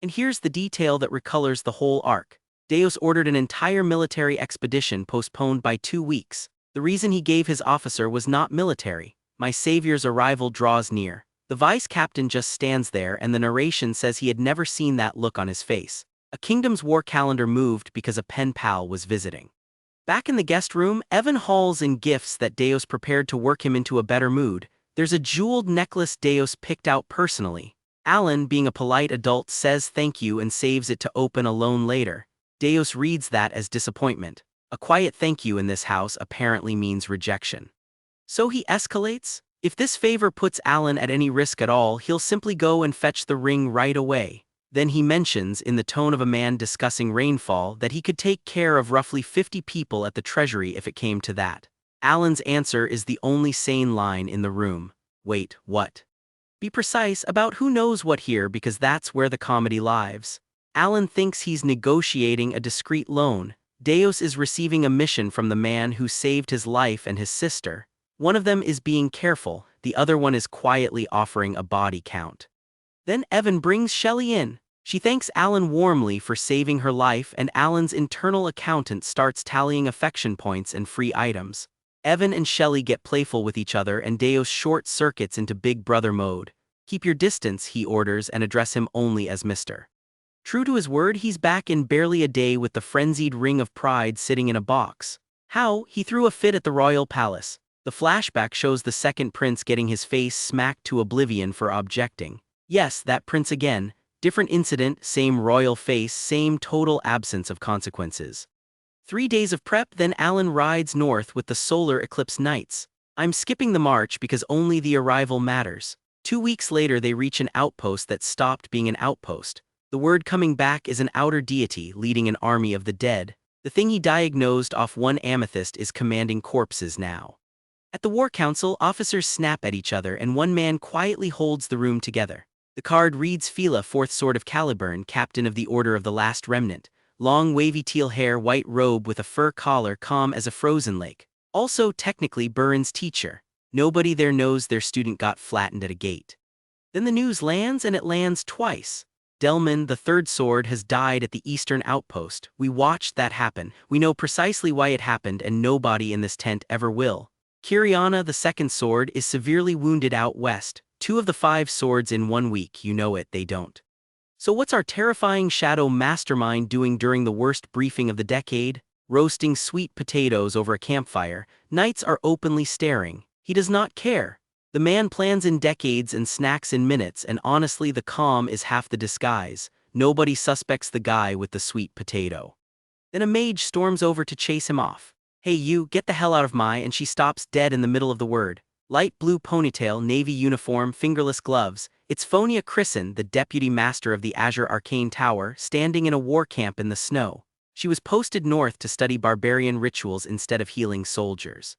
And here's the detail that recolors the whole arc. Deus ordered an entire military expedition postponed by 2 weeks. The reason he gave his officer was not military. My savior's arrival draws near. The vice-captain just stands there, and the narration says he had never seen that look on his face. A kingdom's war calendar moved because a pen pal was visiting. Back in the guest room, Evan hauls in gifts that Deus prepared to work him into a better mood. There's a jeweled necklace Deus picked out personally. Allon, being a polite adult, says thank you and saves it to open alone later. Deus reads that as disappointment. A quiet thank you in this house apparently means rejection. So he escalates? If this favor puts Allon at any risk at all, he'll simply go and fetch the ring right away. Then he mentions, in the tone of a man discussing rainfall, that he could take care of roughly 50 people at the treasury if it came to that. Allon's answer is the only sane line in the room. Wait, what? Be precise about who knows what here, because that's where the comedy lives. Allon thinks he's negotiating a discreet loan. Deus is receiving a mission from the man who saved his life and his sister. One of them is being careful, the other one is quietly offering a body count. Then Evan brings Shelley in. She thanks Allon warmly for saving her life, and Allon's internal accountant starts tallying affection points and free items. Evan and Shelley get playful with each other, and Deos short-circuits into Big Brother mode. Keep your distance, he orders, and address him only as Mr. True to his word, he's back in barely a day with the frenzied ring of pride sitting in a box. How? He threw a fit at the royal palace. The flashback shows the second prince getting his face smacked to oblivion for objecting. Yes, that prince again. Different incident, same royal face, same total absence of consequences. 3 days of prep, then Allon rides north with the solar eclipse knights. I'm skipping the march because only the arrival matters. 2 weeks later they reach an outpost that stopped being an outpost. The word coming back is an outer deity leading an army of the dead. The thing he diagnosed off one amethyst is commanding corpses now. At the War Council, officers snap at each other and one man quietly holds the room together. The card reads Fila, 4th Sword of Caliburn, Captain of the Order of the Last Remnant. Long wavy teal hair, white robe with a fur collar, calm as a frozen lake. Also technically Burin's teacher. Nobody there knows their student got flattened at a gate. Then the news lands, and it lands twice. Delman, the 3rd Sword, has died at the eastern outpost. We watched that happen. We know precisely why it happened, and nobody in this tent ever will. Kiriana, the 2nd Sword, is severely wounded out west. 2 of the 5 swords in 1 week, you know it, they don't. So what's our terrifying shadow mastermind doing during the worst briefing of the decade? Roasting sweet potatoes over a campfire, knights are openly staring. He does not care. The man plans in decades and snacks in minutes, and honestly the calm is half the disguise. Nobody suspects the guy with the sweet potato. Then a mage storms over to chase him off. Hey you, get the hell out of my, and she stops dead in the middle of the word. Light blue ponytail, navy uniform, fingerless gloves. It's Phonia Chrisen, the deputy master of the Azure Arcane Tower, standing in a war camp in the snow. She was posted north to study barbarian rituals instead of healing soldiers.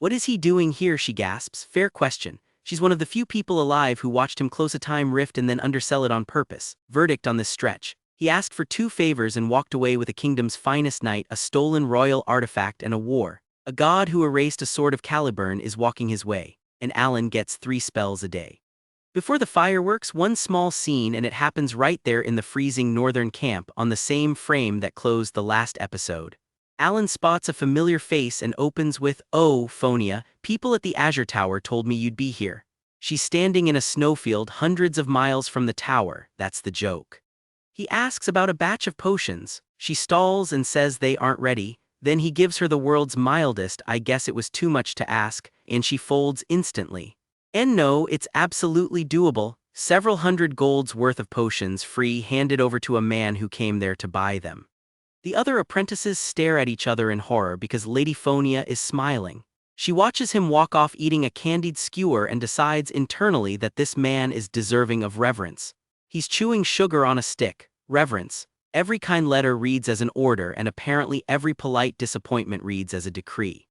What is he doing here, she gasps. Fair question. She's one of the few people alive who watched him close a time rift and then undersell it on purpose. Verdict on this stretch. He asked for 2 favors and walked away with a kingdom's finest knight, a stolen royal artifact, and a war. A god who erased a sword of Caliburn is walking his way, and Allon gets 3 spells a day. Before the fireworks, one small scene, and it happens right there in the freezing northern camp on the same frame that closed the last episode. Allon spots a familiar face and opens with, "Oh, Phonia, people at the Azure Tower told me you'd be here." She's standing in a snowfield hundreds of miles from the tower, that's the joke. He asks about a batch of potions. She stalls and says they aren't ready. Then he gives her the world's mildest, "I guess it was too much to ask," and she folds instantly. And no, it's absolutely doable. Several hundred golds worth of potions free, handed over to a man who came there to buy them. The other apprentices stare at each other in horror because Lady Phonia is smiling. She watches him walk off eating a candied skewer and decides internally that this man is deserving of reverence. He's chewing sugar on a stick. Reverence. Every kind letter reads as an order, and apparently every polite disappointment reads as a decree.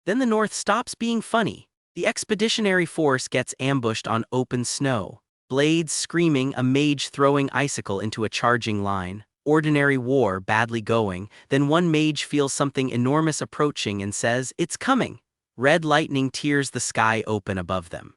Then the North stops being funny. The expeditionary force gets ambushed on open snow. Blades screaming, a mage throwing icicle into a charging line. Ordinary war badly going, then one mage feels something enormous approaching and says, "It's coming." Red lightning tears the sky open above them.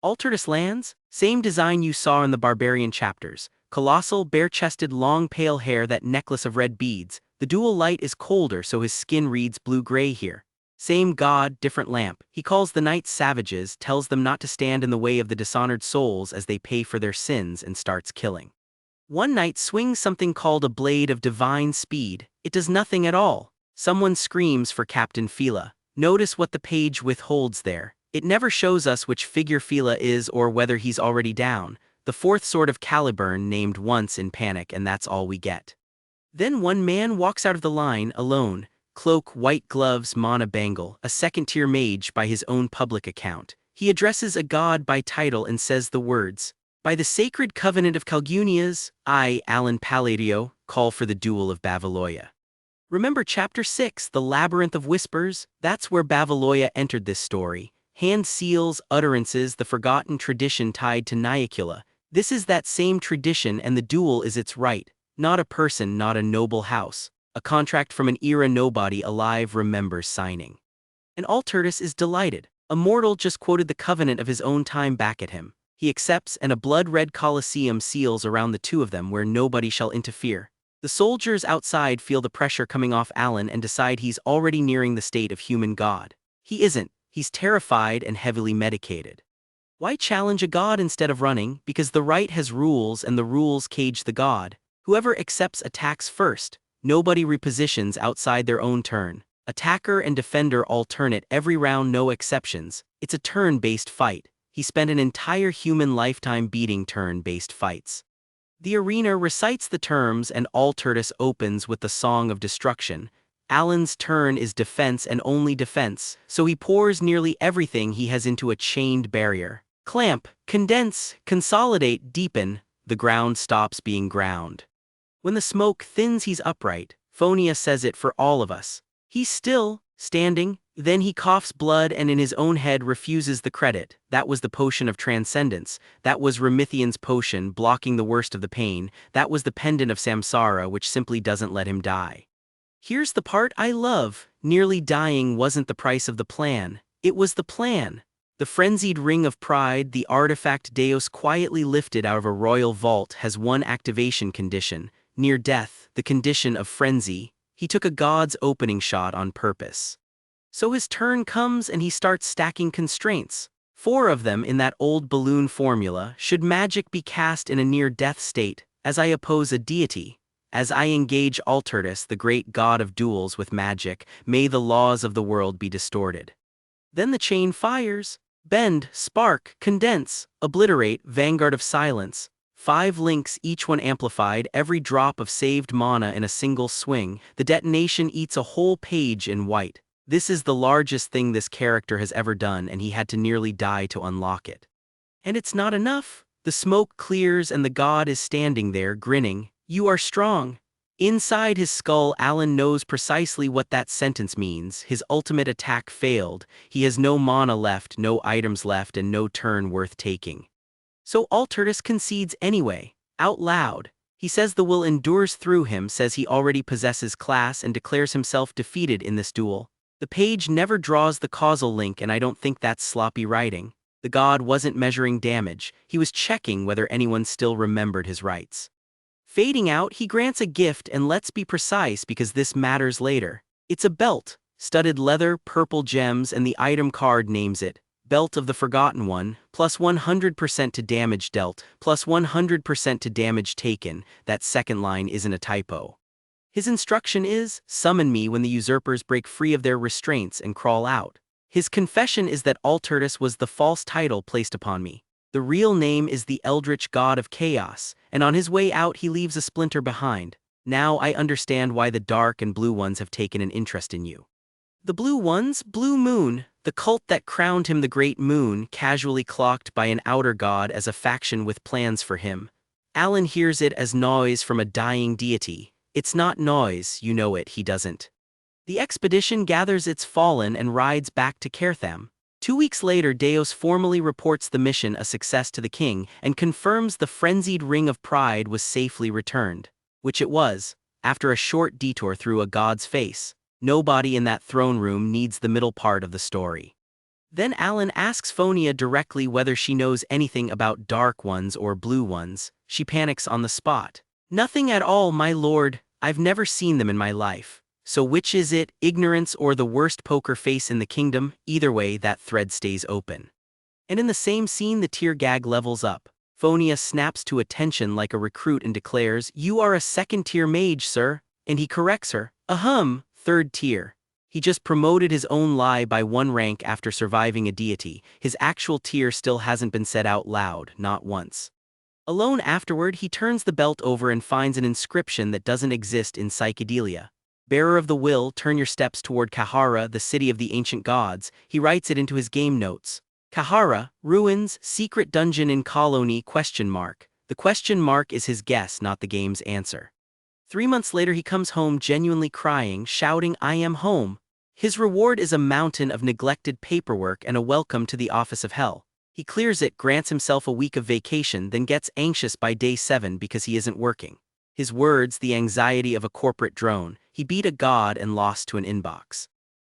Altertus lands, same design you saw in the barbarian chapters. Colossal, bare-chested, long pale hair, that necklace of red beads. The dual light is colder, so his skin reads blue-gray here. Same god, different lamp. He calls the knights savages, tells them not to stand in the way of the dishonored souls as they pay for their sins, and starts killing. One knight swings something called a blade of divine speed. It does nothing at all. Someone screams for Captain Fila. Notice what the page withholds there. It never shows us which figure Fila is or whether he's already down. The 4th Sword of Caliburn named once in panic, and that's all we get. Then one man walks out of the line, alone. Cloak, white gloves, mana bangle, a second-tier mage by his own public account. He addresses a god by title and says the words, "By the sacred covenant of Calgunias, I, Allon Palateo, call for the Duel of Baviloia." Remember Chapter 6, the Labyrinth of Whispers? That's where Baviloia entered this story. Hand seals, utterances, the forgotten tradition tied to Niacula. This is that same tradition, and the duel is its right. Not a person, not a noble house. A contract from an era nobody alive remembers signing. And Altertus is delighted. A mortal just quoted the covenant of his own time back at him. He accepts, and a blood-red Colosseum seals around the two of them where nobody shall interfere. The soldiers outside feel the pressure coming off Allon and decide he's already nearing the state of human god. He isn't. He's terrified and heavily medicated. Why challenge a god instead of running? Because the right has rules and the rules cage the god. Whoever accepts attacks first. Nobody repositions outside their own turn. Attacker and defender alternate every round, no exceptions. It's a turn-based fight. He spent an entire human lifetime beating turn-based fights. The arena recites the terms and Altertus opens with the Song of Destruction. Allon's turn is defense and only defense, so he pours nearly everything he has into a chained barrier. Clamp, condense, consolidate, deepen, the ground stops being ground. When the smoke thins, he's upright. Phonia says it for all of us. He's still, standing, then he coughs blood and in his own head refuses the credit. That was the potion of transcendence. That was Remithian's potion, blocking the worst of the pain. That was the pendant of Samsara, which simply doesn't let him die. Here's the part I love. Nearly dying wasn't the price of the plan. It was the plan. The frenzied ring of pride, the artifact Deus quietly lifted out of a royal vault, has one activation condition. Near death, the condition of frenzy. He took a god's opening shot on purpose. So his turn comes and he starts stacking constraints. 4 of them in that old balloon formula. Should magic be cast in a near-death state, as I oppose a deity, as I engage Altertus, the great god of duels, with magic, may the laws of the world be distorted. Then the chain fires. Bend, spark, condense, obliterate, vanguard of silence. 5 links, each one amplified, every drop of saved mana in a single swing. The detonation eats a whole page in white. This is the largest thing this character has ever done, and he had to nearly die to unlock it. And it's not enough. The smoke clears and the god is standing there, grinning. You are strong. Inside his skull, Allon knows precisely what that sentence means. His ultimate attack failed. He has no mana left, no items left, and no turn worth taking. So Altertus concedes anyway, out loud. He says the will endures through him, says he already possesses class, and declares himself defeated in this duel. The page never draws the causal link, and I don't think that's sloppy writing. The god wasn't measuring damage. He was checking whether anyone still remembered his rights. Fading out, he grants a gift, and let's be precise because this matters later. It's a belt, studded leather, purple gems, and the item card names it. Belt of the Forgotten One, plus 100% to damage dealt, plus 100% to damage taken. That second line isn't a typo. His instruction is, summon me when the usurpers break free of their restraints and crawl out. His confession is that Altertus was the false title placed upon me. The real name is the Eldritch God of Chaos, and on his way out he leaves a splinter behind. Now I understand why the Dark and Blue Ones have taken an interest in you. The Blue Ones, Blue Moon, the cult that crowned him the Great Moon, casually clocked by an outer god as a faction with plans for him. Allon hears it as noise from a dying deity. It's not noise, you know it, he doesn't. The expedition gathers its fallen and rides back to Cartham. 2 weeks later, Deus formally reports the mission a success to the king and confirms the frenzied Ring of Pride was safely returned. Which it was, after a short detour through a god's face. Nobody in that throne room needs the middle part of the story. Then Allon asks Phonia directly whether she knows anything about Dark Ones or Blue Ones. She panics on the spot. Nothing at all, my lord. I've never seen them in my life. So which is it, ignorance or the worst poker face in the kingdom? Either way, that thread stays open. And in the same scene, the tear gag levels up. Phonia snaps to attention like a recruit and declares, "You are a 2nd-tier mage, sir." And he corrects her, "Ahem, 3rd tier." He just promoted his own lie by 1 rank after surviving a deity. His actual tier still hasn't been said out loud, not once. Alone afterward, he turns the belt over and finds an inscription that doesn't exist in Psychedelia. Bearer of the will, turn your steps toward Kahara, the city of the ancient gods. He writes it into his game notes. Kahara, ruins, secret dungeon in colony, ? The question mark is his guess, not the game's answer. 3 months later he comes home genuinely crying, shouting, "I am home." His reward is a mountain of neglected paperwork and a welcome to the office of hell. He clears it, grants himself a week of vacation, then gets anxious by day 7 because he isn't working. His words, the anxiety of a corporate drone. He beat a god and lost to an inbox.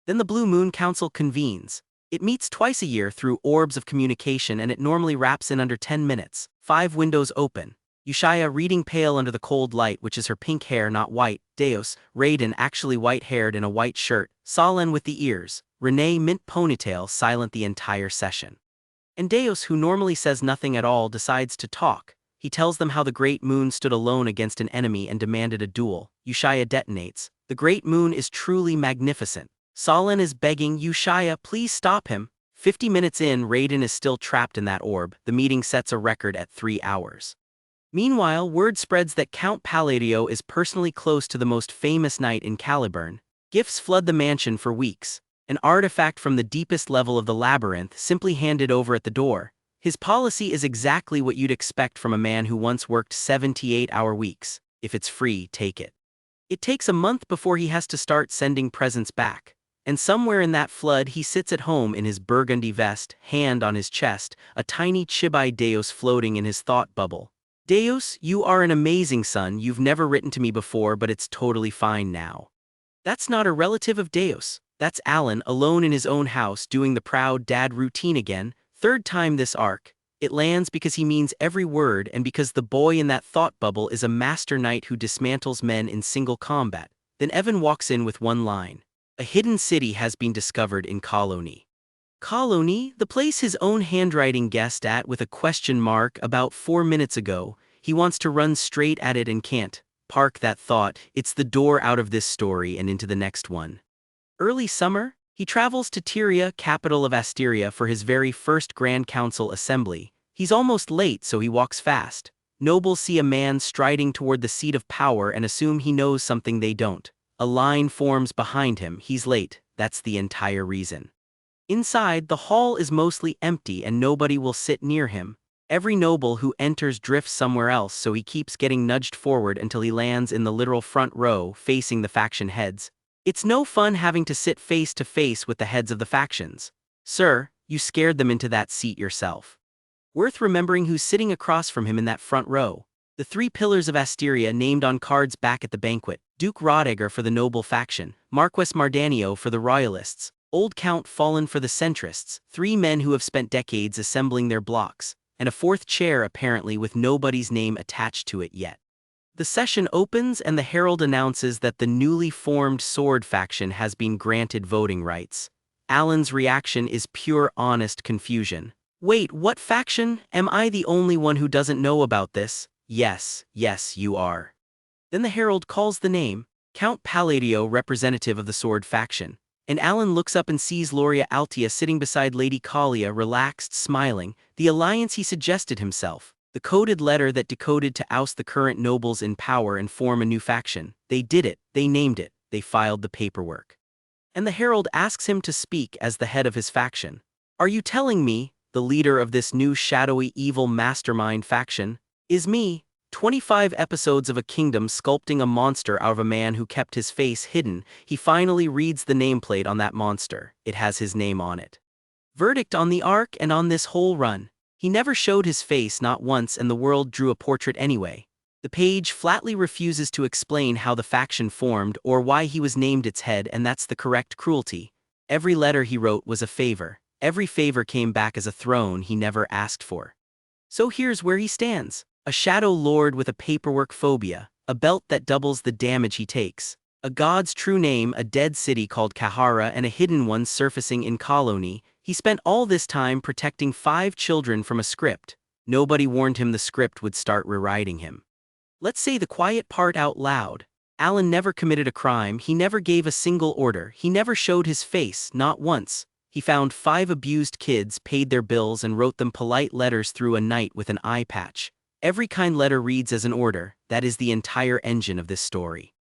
Then the Blue Moon Council convenes. It meets twice a year through orbs of communication, and it normally wraps in under 10 minutes. 5 windows open. Yushaya reading pale under the cold light, which is her pink hair not white. Deus, Raiden actually white-haired in a white shirt. Salen with the ears. Renee mint ponytail silent the entire session. And Deus, who normally says nothing at all, decides to talk. He tells them how the Great Moon stood alone against an enemy and demanded a duel. Yushaya detonates. The Great Moon is truly magnificent. Salen is begging Yushaya, please stop him. 50 minutes in, Raiden is still trapped in that orb. The meeting sets a record at 3 hours. Meanwhile, word spreads that Count Palateo is personally close to the most famous knight in Caliburn. Gifts flood the mansion for weeks. An artifact from the deepest level of the labyrinth simply handed over at the door. His policy is exactly what you'd expect from a man who once worked 78-hour weeks. If it's free, take it. It takes a month before he has to start sending presents back. And somewhere in that flood he sits at home in his burgundy vest, hand on his chest, a tiny chibi Deus floating in his thought bubble. Deus, you are an amazing son. You've never written to me before, but it's totally fine now. That's not a relative of Deus. That's Allon, alone in his own house, doing the proud dad routine again. 3rd time this arc. It lands because he means every word, and because the boy in that thought bubble is a master knight who dismantles men in single combat. Then Evan walks in with one line. A hidden city has been discovered in Colony. Colony, the place his own handwriting guessed at with a question mark about 4 minutes ago. He wants to run straight at it and can't. Park that thought. It's the door out of this story and into the next one. Early summer, he travels to Tyria, capital of Asteria, for his very first Grand Council assembly. He's almost late, so he walks fast. Nobles see a man striding toward the seat of power and assume he knows something they don't. A line forms behind him. He's late. That's the entire reason. Inside, the hall is mostly empty and nobody will sit near him. Every noble who enters drifts somewhere else, so he keeps getting nudged forward until he lands in the literal front row, facing the faction heads. It's no fun having to sit face to face with the heads of the factions. Sir, you scared them into that seat yourself. Worth remembering who's sitting across from him in that front row. The 3 pillars of Asteria named on cards back at the banquet. Duke Rodegger for the noble faction, Marquess Mardanio for the royalists, Old Count Fallen for the centrists, 3 men who have spent decades assembling their blocks, and a 4th chair apparently with nobody's name attached to it yet. The session opens and the herald announces that the newly formed sword faction has been granted voting rights. Allon's reaction is pure honest confusion. Wait, what faction? Am I the only one who doesn't know about this? Yes, you are. Then the herald calls the name, Count Palateo, representative of the sword faction. And Allon looks up and sees Loria Altia sitting beside Lady Kalia, relaxed, smiling, the alliance he suggested himself. The coded letter that decoded to oust the current nobles in power and form a new faction. They did it, they named it, they filed the paperwork. And the herald asks him to speak as the head of his faction. Are you telling me, the leader of this new shadowy evil mastermind faction, is me? 25 episodes of a kingdom sculpting a monster out of a man who kept his face hidden. He finally reads the nameplate on that monster. It has his name on it. Verdict on the arc and on this whole run. He never showed his face, not once, and the world drew a portrait anyway. The page flatly refuses to explain how the faction formed or why he was named its head, and that's the correct cruelty. Every letter he wrote was a favor. Every favor came back as a throne he never asked for. So here's where he stands. A shadow lord with a paperwork phobia, a belt that doubles the damage he takes, a god's true name, a dead city called Kahara, and a hidden one surfacing in Colony. He spent all this time protecting 5 children from a script. Nobody warned him the script would start rewriting him. Let's say the quiet part out loud. Allon never committed a crime, he never gave a single order, he never showed his face, not once. He found 5 abused kids, paid their bills, and wrote them polite letters through a night with an eye patch. Every kind letter reads as an order. That is the entire engine of this story.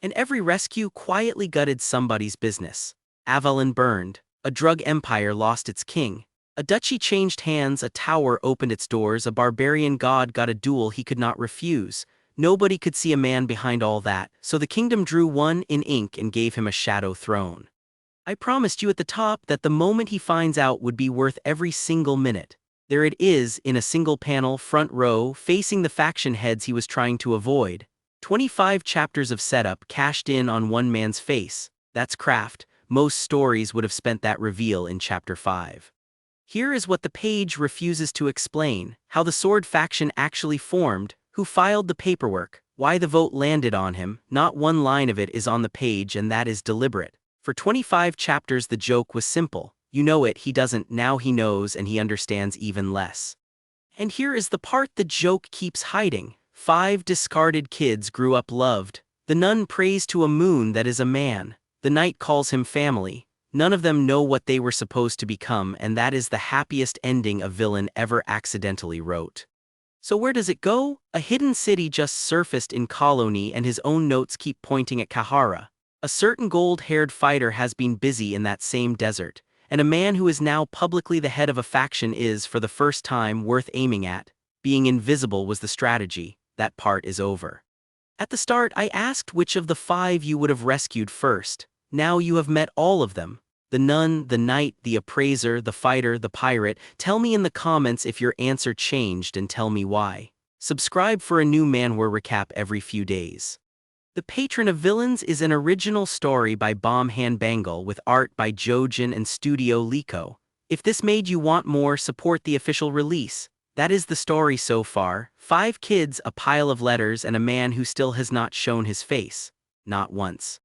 And every rescue quietly gutted somebody's business. Avalon burned. A drug empire lost its king. A duchy changed hands, a tower opened its doors, a barbarian god got a duel he could not refuse. Nobody could see a man behind all that, so the kingdom drew one in ink and gave him a shadow throne. I promised you at the top that the moment he finds out would be worth every single minute. There it is, in a single panel, front row, facing the faction heads he was trying to avoid. 25 chapters of setup cashed in on one man's face. That's craft. most stories would have spent that reveal in Chapter 5. Here is what the page refuses to explain: how the Sword faction actually formed, who filed the paperwork, why the vote landed on him. Not one line of it is on the page, and that is deliberate. For 25 chapters the joke was simple: you know it, he doesn't, now he knows, and he understands even less. And here is the part the joke keeps hiding. 5 discarded kids grew up loved. The nun prays to a moon that is a man. The knight calls him family. None of them know what they were supposed to become, and that is the happiest ending a villain ever accidentally wrote. So where does it go? A hidden city just surfaced in Colony, and his own notes keep pointing at Kahara. A certain gold-haired fighter has been busy in that same desert, and a man who is now publicly the head of a faction is, for the first time, worth aiming at. Being invisible was the strategy. That part is over. At the start, I asked which of the 5 you would have rescued first. Now you have met all of them. The nun, the knight, the appraiser, the fighter, the pirate. Tell me in the comments if your answer changed, and tell me why. Subscribe for a new Manhwa recap every few days. The Patron of Villains is an original story by Han Bangal with art by Jojin and Studio Liko. If this made you want more, support the official release. That is the story so far: 5 kids, a pile of letters, and a man who still has not shown his face. Not once.